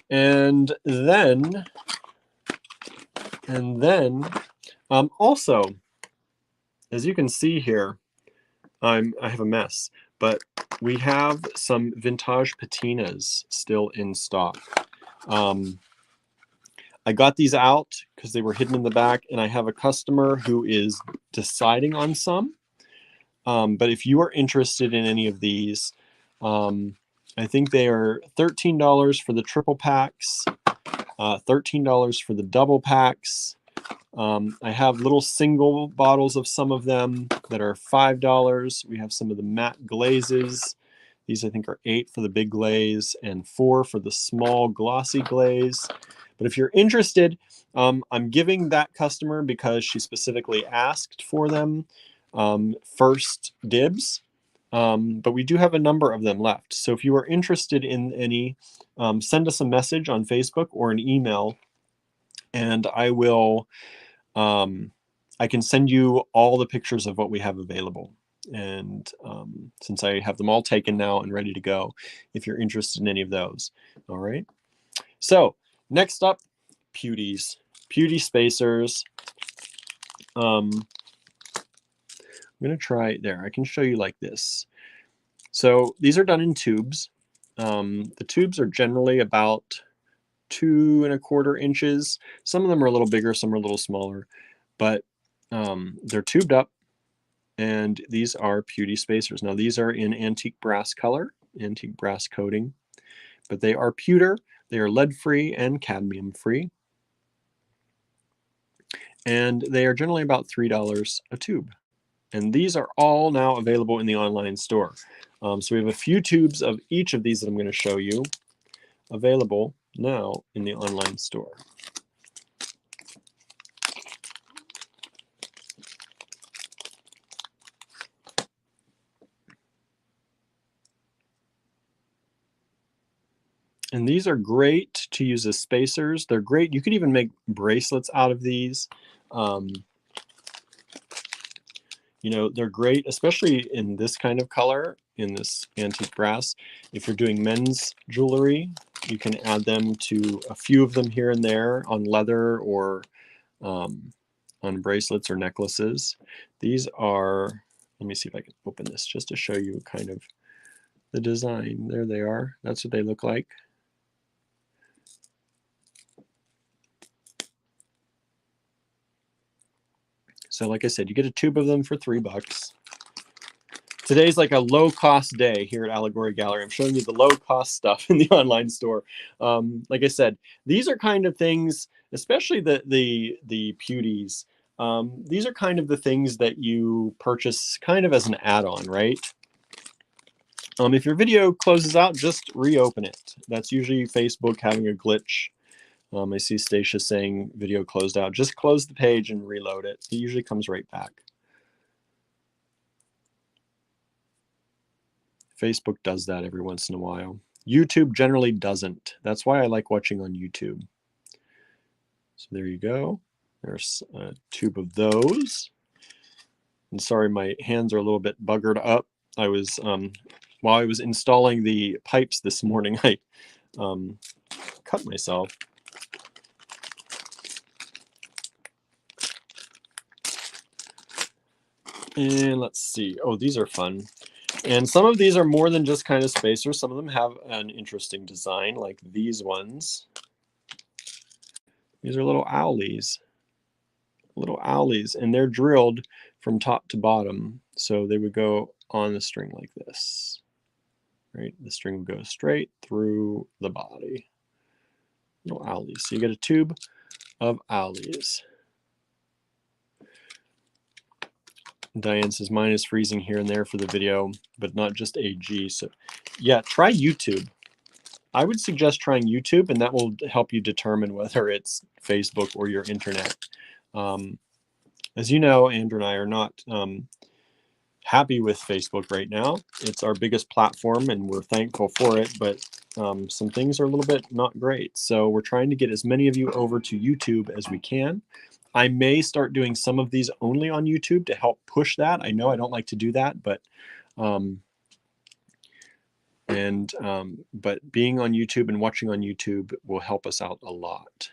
And then Also, as you can see here, I have a mess, but we have some vintage patinas still in stock. I got these out because they were hidden in the back, and I have a customer who is deciding on some. But if you are interested in any of these, I think they are $13 for the triple packs, $13 for the double packs. I have little single bottles of some of them that are $5. We have some of the matte glazes. These I think are $8 for the big glaze and $4 for the small glossy glaze. But if you're interested, I'm giving that customer, because she specifically asked for them, first dibs. But we do have a number of them left. So if you are interested in any, send us a message on Facebook or an email, and I will, I can send you all the pictures of what we have available. And since I have them all taken now and ready to go, if you're interested in any of those. All right. So next up, Pewties, Pewtie spacers. I'm going to try there. I can show you like this. So these are done in tubes. The tubes are generally about 2¼ inches. Some of them are a little bigger, some are a little smaller, but they're tubed up, and these are Pewtie spacers. Now these are in antique brass color, antique brass coating, but they are pewter. They are lead-free and cadmium-free, and they are generally about $3 a tube. And these are all now available in the online store. So we have a few tubes of each of these that I'm going to show you available now in the online store. And these are great to use as spacers. They're great. You could even make bracelets out of these. You know, they're great, especially in this kind of color, in this antique brass. If you're doing men's jewelry, you can add them to a few of them here and there on leather or on bracelets or necklaces. These are, let me see if I can open this just to show you kind of the design. There they are. That's what they look like. So like I said, you get a tube of them for $3. Today's like a low-cost day here at Allegory Gallery. I'm showing you the low-cost stuff in the online store. Like I said, these are kind of things, especially the Pewties. These are kind of the things that you purchase kind of as an add-on, right? If your video closes out, just reopen it. That's usually Facebook having a glitch. I see Stacia saying video closed out. Just close the page and reload it. It usually comes right back. Facebook does that every once in a while. YouTube generally doesn't. That's why I like watching on YouTube. So there you go. There's a tube of those. And sorry, my hands are a little bit buggered up. I was, while I was installing the pipes this morning, I cut myself. And let's see. Oh, these are fun. And some of these are more than just kind of spacers. Some of them have an interesting design, like these ones. These are little owlies. Little owlies, and they're drilled from top to bottom. So they would go on the string like this. Right? The string would go straight through the body. Little owlies. So you get a tube of owlies. Diane says mine is freezing here and there for the video, but not just AG. So yeah, try YouTube. I would suggest trying YouTube, and that will help you determine whether it's Facebook or your internet. As you know, Andrew and I are not happy with Facebook right now. It's our biggest platform, and we're thankful for it, but some things are a little bit not great. So we're trying to get as many of you over to YouTube as we can. I may start doing some of these only on YouTube to help push that. I know I don't like to do that, but but being on YouTube and watching on YouTube will help us out a lot.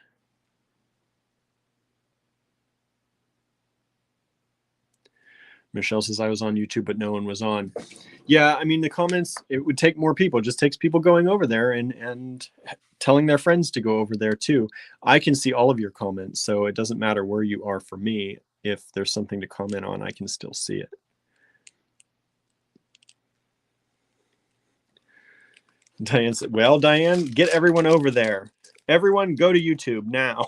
Michelle says, I was on YouTube, but no one was on. Yeah, I mean, the comments, it would take more people. It just takes people going over there and telling their friends to go over there too. I can see all of your comments, so it doesn't matter where you are for me. If there's something to comment on, I can still see it. Diane said, well, Diane, get everyone over there. Everyone go to YouTube now.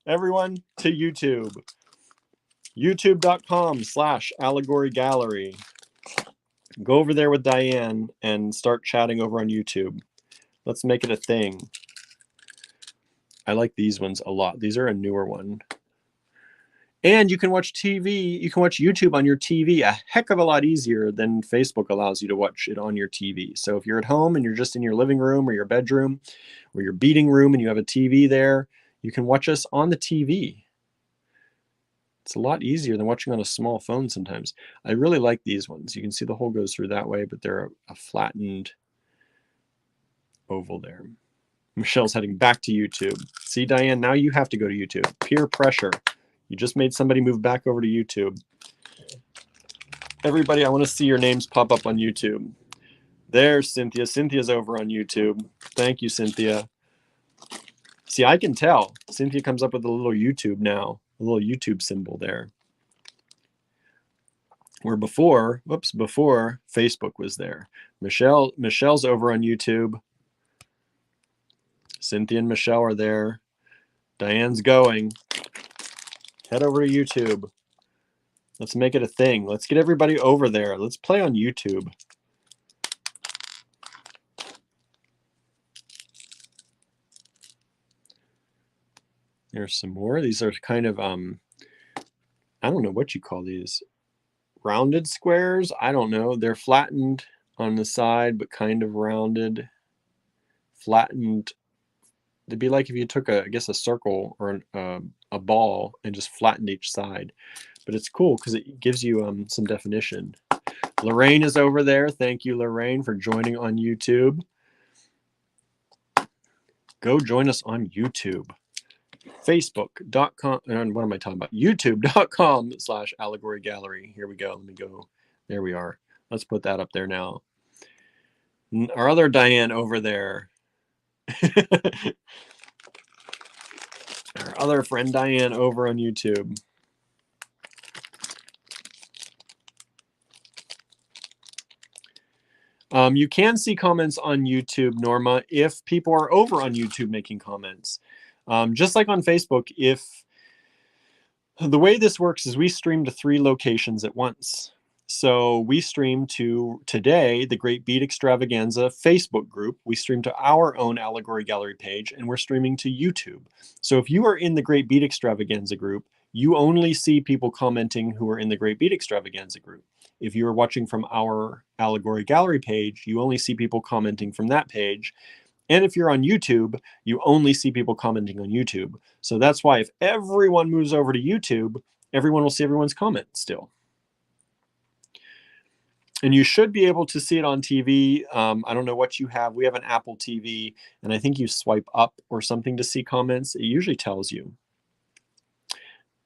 Everyone to YouTube. YouTube.com/Allegory Gallery. Go over there with Diane and start chatting over on YouTube. Let's make it a thing. I like these ones a lot. These are a newer one. And you can watch TV, you can watch YouTube on your TV a heck of a lot easier than Facebook allows you to watch it on your TV. So if you're at home and you're just in your living room or your bedroom or your beading room and you have a TV there, you can watch us on the TV. It's a lot easier than watching on a small phone sometimes. I really like these ones. You can see the hole goes through that way, but they're a flattened oval there. Michelle's heading back to YouTube. See, Diane, now you have to go to YouTube. Peer pressure. You just made somebody move back over to YouTube. Everybody, I want to see your names pop up on YouTube. There's Cynthia. Cynthia's over on YouTube. Thank you, Cynthia. See, I can tell. Cynthia comes up with a little YouTube now, a little YouTube symbol there. Where before, whoops, before Facebook was there. Michelle's over on YouTube. Cynthia and Michelle are there. Diane's going. Head over to YouTube. Let's make it a thing. Let's get everybody over there. Let's play on YouTube. There's some more. These are kind of, I don't know what you call these. Rounded squares? I don't know. They're flattened on the side, but kind of rounded. Flattened. It'd be like if you took, I guess, a circle or a ball and just flattened each side. But it's cool because it gives you some definition. Lorraine is over there. Thank you, Lorraine, for joining on YouTube. Go join us on YouTube. Facebook.com, and what am I talking about? YouTube.com/Allegory Gallery. Here we go. Let me go. There we are. Let's put that up there now. Our other Diane over there. Our other friend Diane over on YouTube. You can see comments on YouTube, Norma, if people are over on YouTube making comments. Just like on Facebook, if the way this works is we stream to 3 locations at once. So we stream to today, the Great Bead Extravaganza Facebook group. We stream to our own Allegory Gallery page, and we're streaming to YouTube. So if you are in the Great Bead Extravaganza group, you only see people commenting who are in the Great Bead Extravaganza group. If you are watching from our Allegory Gallery page, you only see people commenting from that page. And if you're on YouTube, you only see people commenting on YouTube. So that's why if everyone moves over to YouTube, everyone will see everyone's comments still. And you should be able to see it on TV. I don't know what you have. We have an Apple TV, and I think you swipe up or something to see comments. It usually tells you.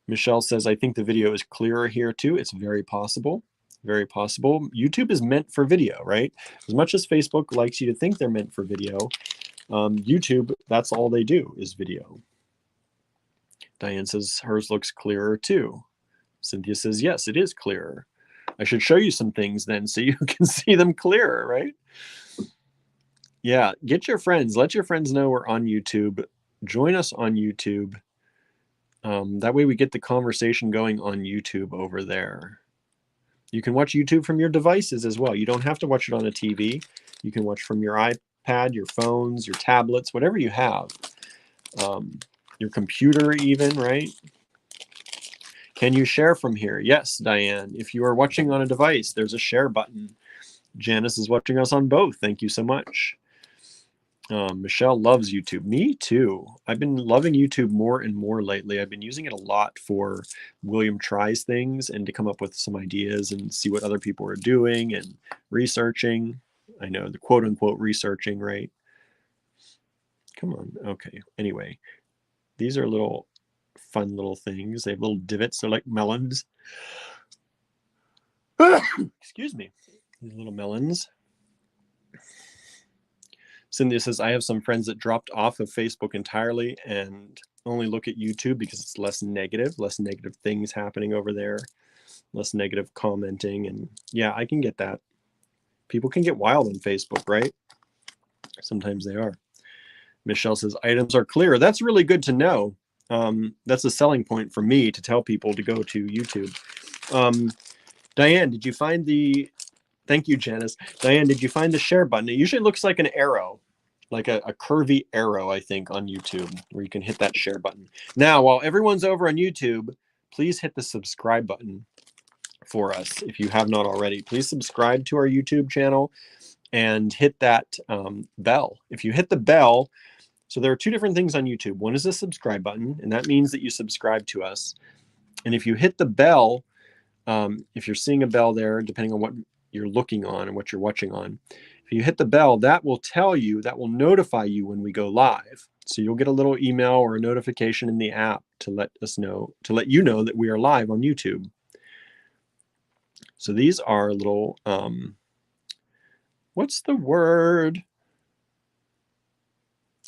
Michelle says, I think the video is clearer here too. It's very possible. Very possible. YouTube is meant for video, right? As much as Facebook likes you to think they're meant for video, YouTube, that's all they do is video. Diane says hers looks clearer too. Cynthia says, yes, it is clearer. I should show you some things then so you can see them clearer, right? Yeah, get your friends. Let your friends know we're on YouTube. Join us on YouTube. That way we get the conversation going on YouTube over there. You can watch YouTube from your devices as well. You don't have to watch it on a TV. You can watch from your iPad, your phones, your tablets, whatever you have. Your computer even, right? Can you share from here? Yes, Diane. If you are watching on a device, there's a share button. Janice is watching us on both. Thank you so much. Michelle loves YouTube. Me too. I've been loving YouTube more and more lately. I've been using it a lot for William Tries things and to come up with some ideas and see what other people are doing and researching. I know the quote unquote researching, right? Come on. Okay. Anyway, these are little fun little things. They have little divots. They're like melons. Excuse me. These little melons. Cynthia says, I have some friends that dropped off of Facebook entirely and only look at YouTube because it's less negative things happening over there, less negative commenting. And yeah, I can get that. People can get wild on Facebook, right? Sometimes they are. Michelle says, items are clear. That's really good to know. That's a selling point for me to tell people to go to YouTube. Diane, did you find the... Thank you, Janice. Diane, did you find the share button? It usually looks like an arrow, like a curvy arrow, I think, on YouTube, where you can hit that share button. Now, while everyone's over on YouTube, please hit the subscribe button for us if you have not already. Please subscribe to our YouTube channel and hit that bell. If you hit the bell, so there are two different things on YouTube. One is the subscribe button, and that means that you subscribe to us. And if you hit the bell, if you're seeing a bell there, depending on what you're looking on and what you're watching on, if you hit the bell, that will tell you, that will notify you when we go live. So you'll get a little email or a notification in the app to let us know, to let you know that we are live on YouTube. So these are little, what's the word?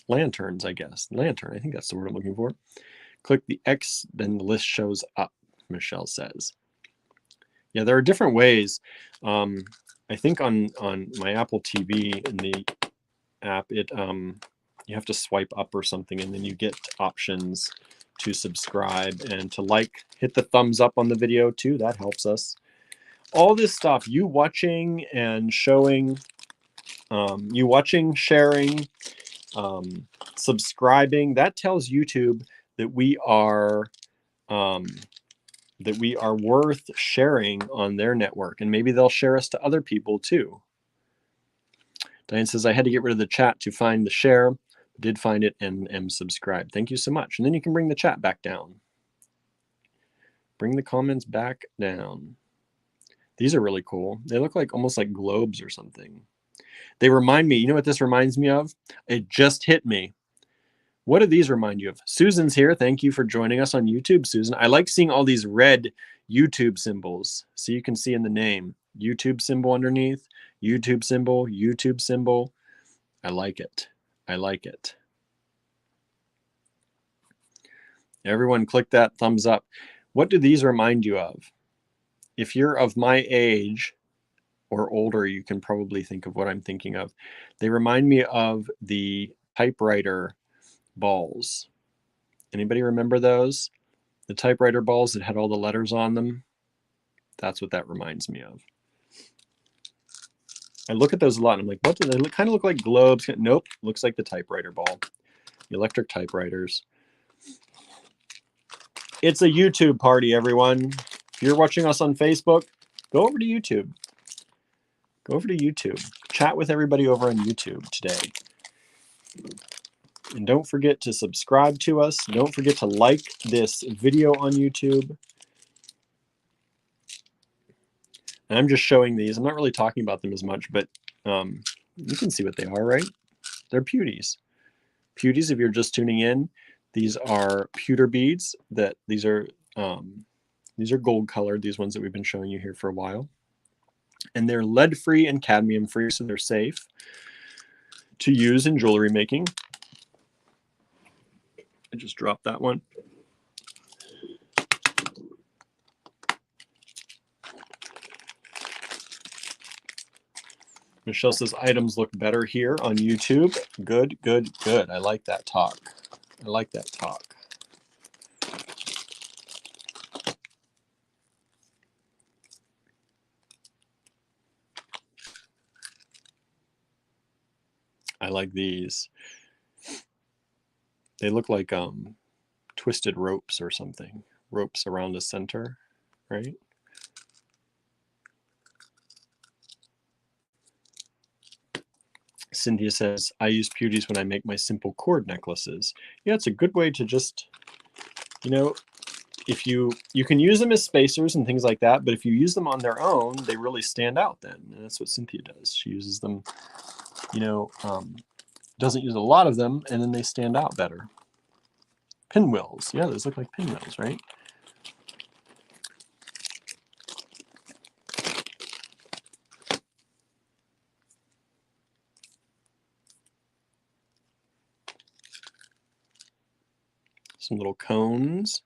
Lanterns, I guess. Lantern, I think that's the word I'm looking for. Click the X, then the list shows up, Michelle says. Yeah, there are different ways. I think on my Apple TV in the app, it you have to swipe up or something, and then you get options to subscribe and to like. Hit the thumbs up on the video too. That helps us. All this stuff, you watching and showing, you watching, sharing, subscribing, that tells YouTube that we are worth sharing on their network, and maybe they'll share us to other people too. Diane says, I had to get rid of the chat to find the share, did find it and am subscribed. Thank you so much. And then you can bring the chat back down. Bring the comments back down. These are really cool. They look like almost like globes or something. They remind me, you know what this reminds me of? It just hit me. What do these remind you of? Susan's here. Thank you for joining us on YouTube, Susan. I like seeing all these red YouTube symbols. So you can see in the name, YouTube symbol underneath, YouTube symbol, YouTube symbol. I like it. I like it. Everyone click that thumbs up. What do these remind you of? If you're of my age or older, you can probably think of what I'm thinking of. They remind me of the typewriter balls. Anybody remember those? The typewriter balls that had all the letters on them? That's what that reminds me of. I look at those a lot and I'm like, what do they look? Kind of look like globes. Nope, looks like the typewriter ball. The electric typewriters. It's a YouTube party, everyone. If you're watching us on Facebook, go over to YouTube. Go over to YouTube. Chat with everybody over on YouTube today. And don't forget to subscribe to us. Don't forget to like this video on YouTube. And I'm just showing these. I'm not really talking about them as much, but you can see what they are, right? They're Pewties. Pewties, if you're just tuning in, these are pewter beads. These are gold colored, these ones that we've been showing you here for a while. And they're lead free and cadmium free, so they're safe to use in jewelry making. I just dropped that one. Michelle says items look better here on YouTube. Good, good, good. I like that talk. I like that talk. I like these. They look like twisted ropes or something. Ropes around the center, right? Cynthia says, I use Pewties when I make my simple cord necklaces. Yeah, it's a good way to just, you know, if you can use them as spacers and things like that, but if you use them on their own, they really stand out then. And that's what Cynthia does. She uses them, you know, doesn't use a lot of them, and then they stand out better. Pinwheels. Yeah, those look like pinwheels, right? Some little cones.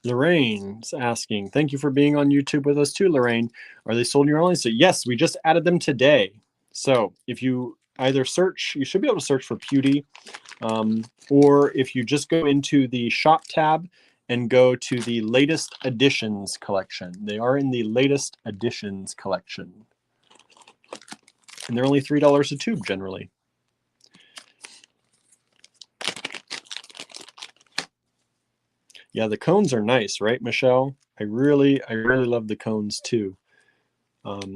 Lorraine's asking, thank you for being on YouTube with us too, Lorraine. Are they sold in your online store? Yes, we just added them today. So if you either search, you should be able to search for Pewtie, or if you just go into the shop tab and go to the latest editions collection. They are in the latest editions collection. And they're only $3 a tube generally. Yeah, the cones are nice, right, Michelle? I really love the cones too.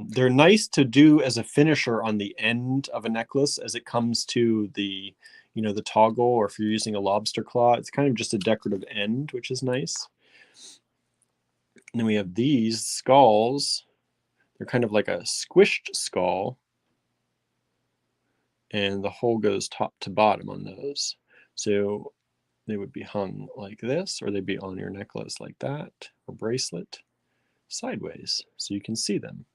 They're nice to do as a finisher on the end of a necklace as it comes to the, you know, the toggle, or if you're using a lobster claw, it's kind of just a decorative end, which is nice. And then we have these skulls. They're kind of like a squished skull. And the hole goes top to bottom on those. So they would be hung like this, or they'd be on your necklace like that, or bracelet sideways, so you can see them.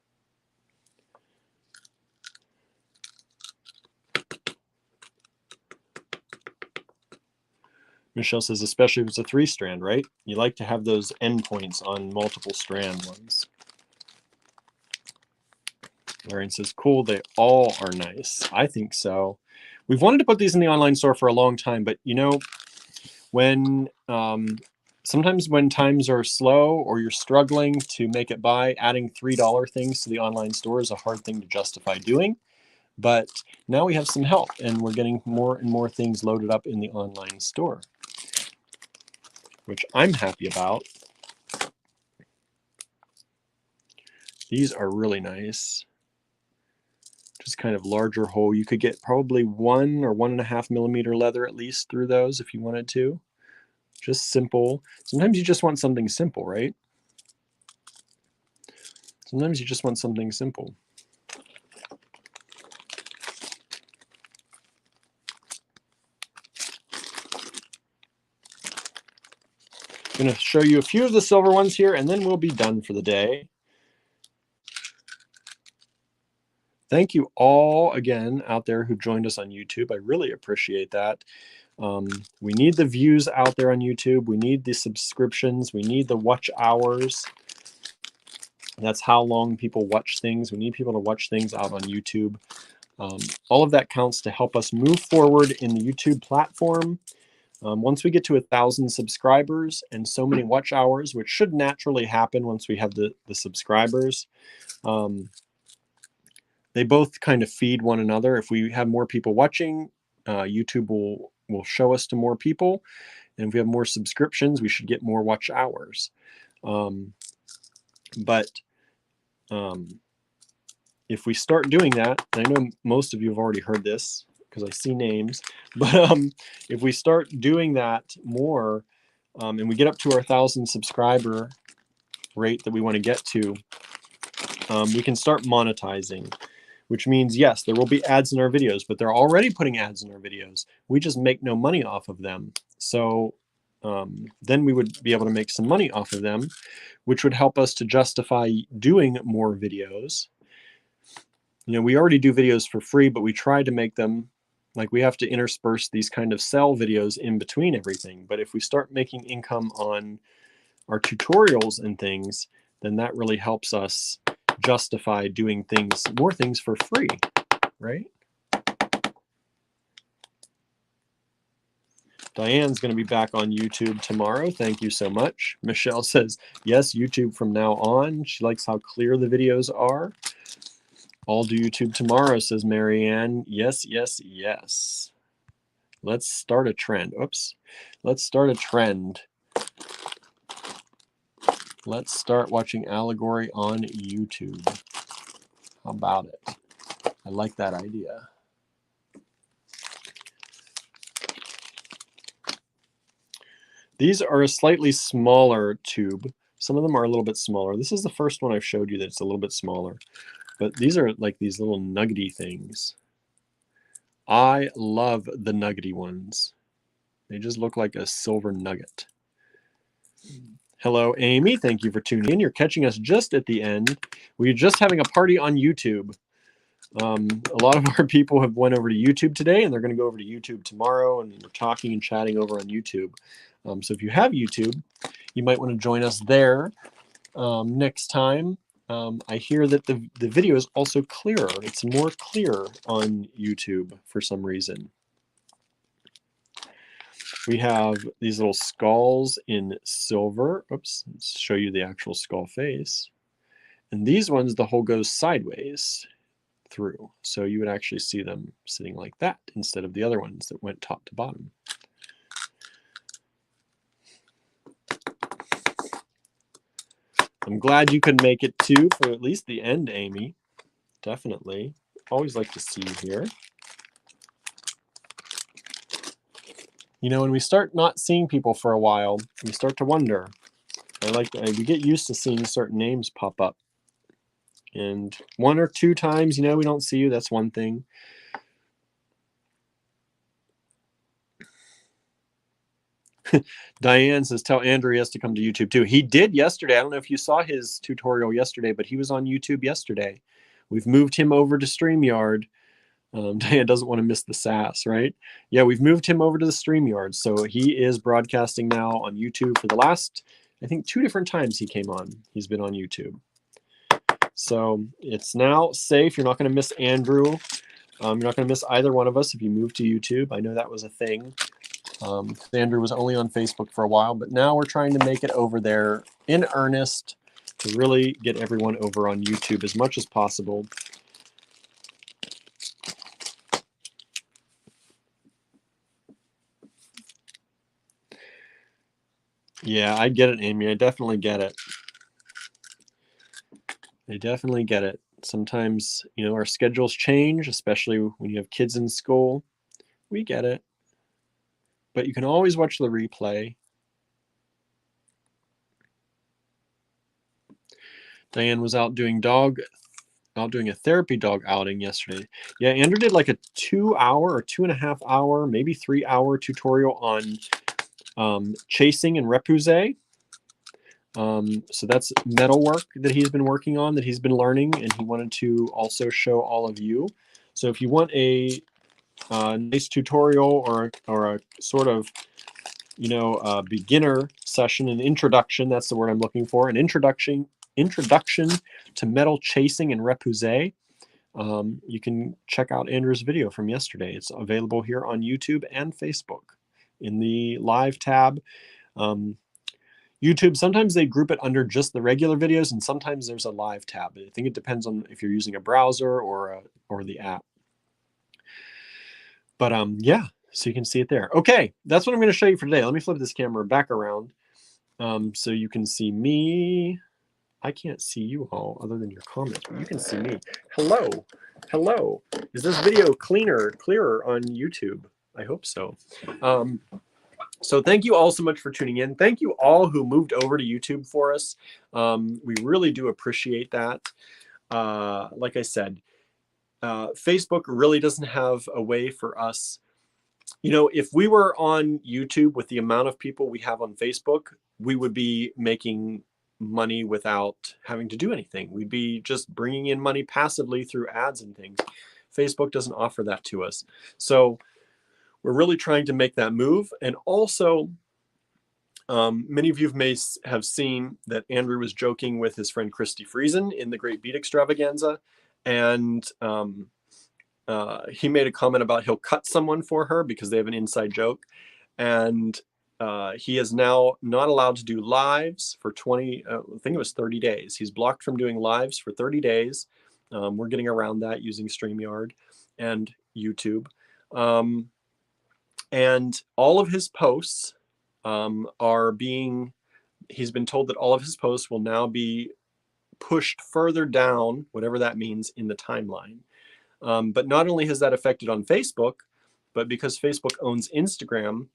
Michelle says, especially if it's a 3-strand, right? You like to have those endpoints on multiple strand ones. Lorraine says, cool, they all are nice. I think so. We've wanted to put these in the online store for a long time, but you know, when sometimes when times are slow or you're struggling to make it by, adding $3 things to the online store is a hard thing to justify doing. But now we have some help, and we're getting more and more things loaded up in the online store, which I'm happy about. These are really nice. Just kind of larger hole. You could get probably 1 or 1.5 millimeter leather at least through those if you wanted to. Just simple. Sometimes you just want something simple, right? Sometimes you just want something simple. I'm going to show you a few of the silver ones here, and then we'll be done for the day. Thank you all again out there who joined us on YouTube. I really appreciate that. We need the views out there on YouTube. We need the subscriptions. We need the watch hours. That's how long people watch things. We need people to watch things out on YouTube. All of that counts to help us move forward in the YouTube platform. Once we get to 1,000 subscribers and so many watch hours, which should naturally happen once we have the subscribers, they both kind of feed one another. If we have more people watching, YouTube will show us to more people. And if we have more subscriptions, we should get more watch hours. If we start doing that, and I know most of you have already heard this because I see names, but if we start doing that more, and we get up to our 1,000 subscriber rate that we want to get to, we can start monetizing, which means, yes, there will be ads in our videos, but they're already putting ads in our videos. We just make no money off of them. So then we would be able to make some money off of them, which would help us to justify doing more videos. You know, we already do videos for free, but we try to make them, like, we have to intersperse these kind of sell videos in between everything. But if we start making income on our tutorials and things, then that really helps us justify doing more things for free, right? Diane's going to be back on YouTube tomorrow. Thank you so much. Michelle says, yes, YouTube from now on. She likes how clear the videos are. I'll do YouTube tomorrow, says Marianne. Yes, yes, yes. Let's start a trend. Oops. Let's start a trend. Let's start watching Allegory on YouTube. How about it? I like that idea. These are a slightly smaller tube. Some of them are a little bit smaller. This is the first one I've showed you that's a little bit smaller. But these are like these little nuggety things. I love the nuggety ones. They just look like a silver nugget. Hello, Amy. Thank you for tuning in. You're catching us just at the end. We're just having a party on YouTube. A lot of our people have went over to YouTube today, and they're going to go over to YouTube tomorrow, and we're talking and chatting over on YouTube. So if you have YouTube, you might want to join us there next time. I hear that the video is also clearer. It's more clear on YouTube for some reason. We have these little skulls in silver. Oops, let's show you the actual skull face. And these ones, the hole goes sideways through. So you would actually see them sitting like that instead of the other ones that went top to bottom. I'm glad you could make it too for at least the end, Amy. Definitely. Always like to see you here. You know, when we start not seeing people for a while, we start to wonder. We get used to seeing certain names pop up. And 1 or 2 times, you know, we don't see you. That's one thing. Diane says, tell Andrew he has to come to YouTube too. He did yesterday. I don't know if you saw his tutorial yesterday, but he was on YouTube yesterday. We've moved him over to StreamYard. Diane doesn't want to miss the sass, right? Yeah, we've moved him over to the StreamYard. So he is broadcasting now on YouTube for the last, I think, 2 different times he came on. He's been on YouTube. So it's now safe. You're not going to miss Andrew. You're not going to miss either one of us if you move to YouTube. I know that was a thing. Andrew was only on Facebook for a while, but now we're trying to make it over there in earnest to really get everyone over on YouTube as much as possible. Yeah, I get it, Amy. I definitely get it. I definitely get it. Sometimes, you know, our schedules change, especially when you have kids in school. We get it. But you can always watch the replay. Diane was out doing a therapy dog outing yesterday. Yeah, Andrew did like a 2-hour or 2.5 hour, maybe 3-hour tutorial on chasing and repoussé. So that's metal work that he's been working on, that he's been learning, and he wanted to also show all of you. So if you want a nice tutorial or a sort of, you know, beginner session, an introduction, that's the word I'm looking for, an introduction to metal chasing and repoussé, you can check out Andrew's video from yesterday. It's available here on YouTube and Facebook in the live tab. YouTube, sometimes they group it under just the regular videos, and sometimes there's a live tab. I think it depends on if you're using a browser or the app. But yeah, so you can see it there. Okay, that's what I'm going to show you for today. Let me flip this camera back around so you can see me. I can't see you all other than your comments, but you can see me. Hello. Hello. Is this video clearer on YouTube? I hope so. So thank you all so much for tuning in. Thank you all who moved over to YouTube for us. We really do appreciate that. Like I said, Facebook really doesn't have a way for us. You know, if we were on YouTube with the amount of people we have on Facebook, we would be making money without having to do anything. We'd be just bringing in money passively through ads and things. Facebook doesn't offer that to us. So we're really trying to make that move. And also, many of you may have seen that Andrew was joking with his friend Christy Friesen in the Great Bead Extravaganza. And he made a comment about he'll cut someone for her because they have an inside joke. And he is now not allowed to do lives for I think it was 30 days. He's blocked from doing lives for 30 days. We're getting around that using StreamYard and YouTube. And all of his posts he's been told that all of his posts will now be pushed further down, whatever that means, in the timeline. But not only has that affected on Facebook, but because Facebook owns Instagram,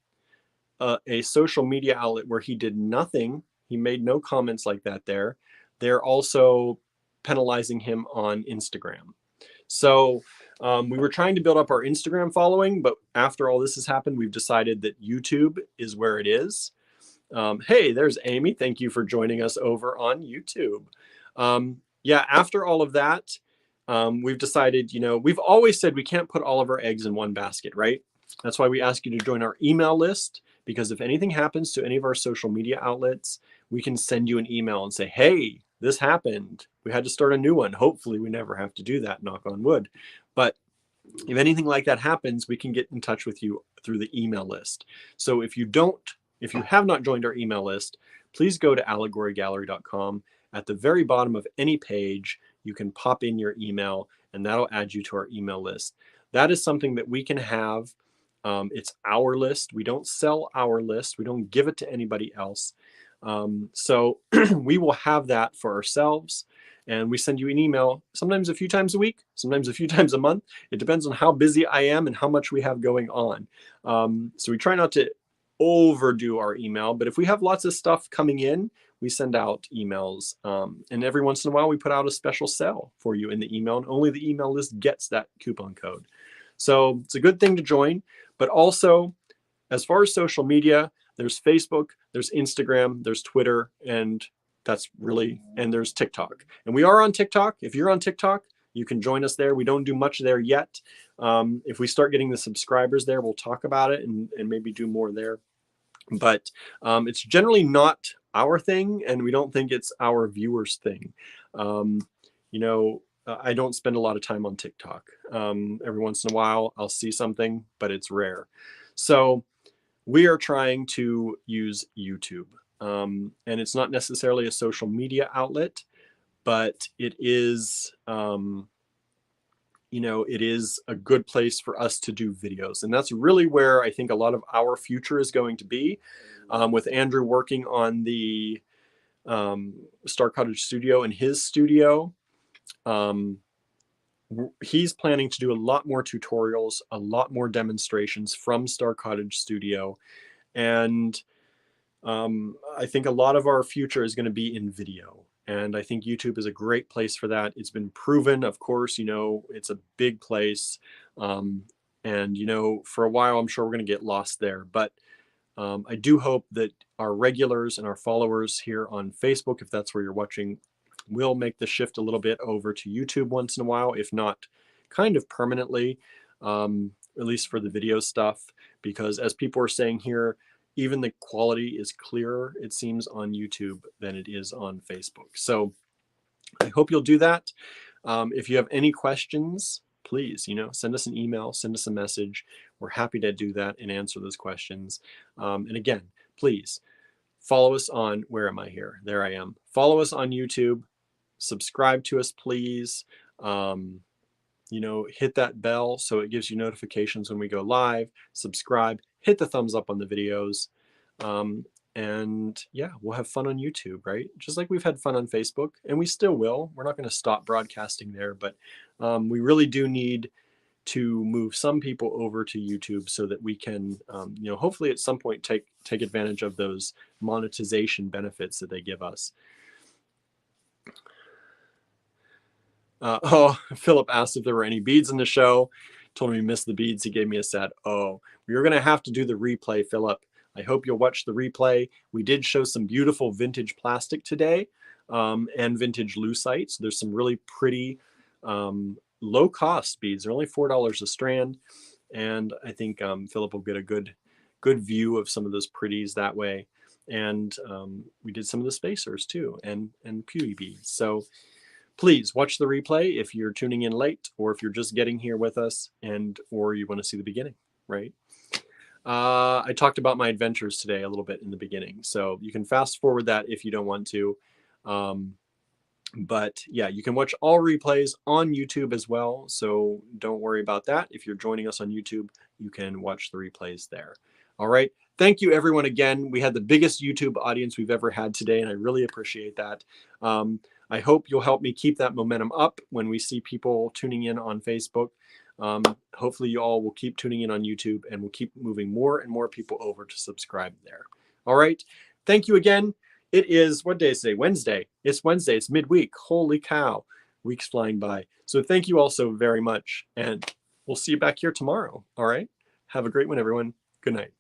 a social media outlet where he did nothing, he made no comments like that there, they're also penalizing him on Instagram. So we were trying to build up our Instagram following, but after all this has happened, we've decided that YouTube is where it is. Hey, there's Amy. Thank you for joining us over on YouTube. Yeah, after all of that, we've decided, we've always said we can't put all of our eggs in one basket, right? That's why we ask you to join our email list, because if anything happens to any of our social media outlets, we can send you an email and say, hey, this happened. We had to start a new one. Hopefully we never have to do that, knock on wood. But if anything like that happens, we can get in touch with you through the email list. So if you have not joined our email list, please go to allegorygallery.com. At the very bottom of any page, you can pop in your email, and that'll add you to our email list. That is something that we can have. It's our list. We don't sell our list. We don't give it to anybody else. So we will have that for ourselves. And we send you an email, sometimes a few times a week, sometimes a few times a month. It depends on how busy I am and how much we have going on. So we try not to overdo our email, but if we have lots of stuff coming in, we send out emails. And every once in a while, we put out a special sale for you in the email, and only the email list gets that coupon code. So it's a good thing to join. But also, as far as social media, there's Facebook, there's Instagram, there's Twitter, and there's TikTok. And we are on TikTok. If you're on TikTok, you can join us there. We don't do much there yet. If we start getting the subscribers there, we'll talk about it and maybe do more there. But it's generally not our thing, and we don't think it's our viewers' thing. I don't spend a lot of time on TikTok. Every once in a while, I'll see something, but it's rare. So we are trying to use YouTube. And it's not necessarily a social media outlet, but it is, it is a good place for us to do videos. And that's really where I think a lot of our future is going to be. With Andrew working on the Star Cottage studio in his studio, he's planning to do a lot more tutorials, a lot more demonstrations from Star Cottage studio. And I think a lot of our future is going to be in video. And I think YouTube is a great place for that. It's been proven, of course, it's a big place. And, for a while, I'm sure we're going to get lost there. But I do hope that our regulars and our followers here on Facebook, if that's where you're watching, will make the shift a little bit over to YouTube once in a while, if not kind of permanently, at least for the video stuff. Because as people are saying here, even the quality is clearer, it seems, on YouTube than it is on Facebook. So I hope you'll do that. If you have any questions, please, send us an email, send us a message. We're happy to do that and answer those questions. And again, please follow us on, where am I here? There I am. Follow us on YouTube. Subscribe to us, please. Hit that bell so it gives you notifications when we go live. Subscribe, hit the thumbs up on the videos. And yeah, we'll have fun on YouTube, right? Just like we've had fun on Facebook, and we still will. We're not going to stop broadcasting there, but we really do need to move some people over to YouTube so that we can, hopefully at some point take advantage of those monetization benefits that they give us. Philip asked if there were any beads in the show. Told me he missed the beads. He gave me a sad oh. We're going to have to do the replay, Philip. I hope you'll watch the replay. We did show some beautiful vintage plastic today, and vintage Lucite. So there's some really pretty low-cost beads. They're only $4 a strand, and I think Philip will get a good view of some of those pretties that way. And we did some of the spacers too, and Pewter Beads. So please watch the replay if you're tuning in late, or if you're just getting here with us, or you want to see the beginning, right? I talked about my adventures today a little bit in the beginning, so you can fast forward that if you don't want to. But yeah, you can watch all replays on YouTube as well, so don't worry about that. If you're joining us on YouTube, you can watch the replays there. All right. Thank you, everyone. Again, we had the biggest YouTube audience we've ever had today, and I really appreciate that. I hope you'll help me keep that momentum up when we see people tuning in on Facebook. Hopefully you all will keep tuning in on YouTube, and we'll keep moving more and more people over to subscribe there. All right. Thank you again. It is, what day is today? Wednesday. It's Wednesday. It's midweek. Holy cow. Week's flying by. So thank you all so very much, and we'll see you back here tomorrow. All right. Have a great one, everyone. Good night.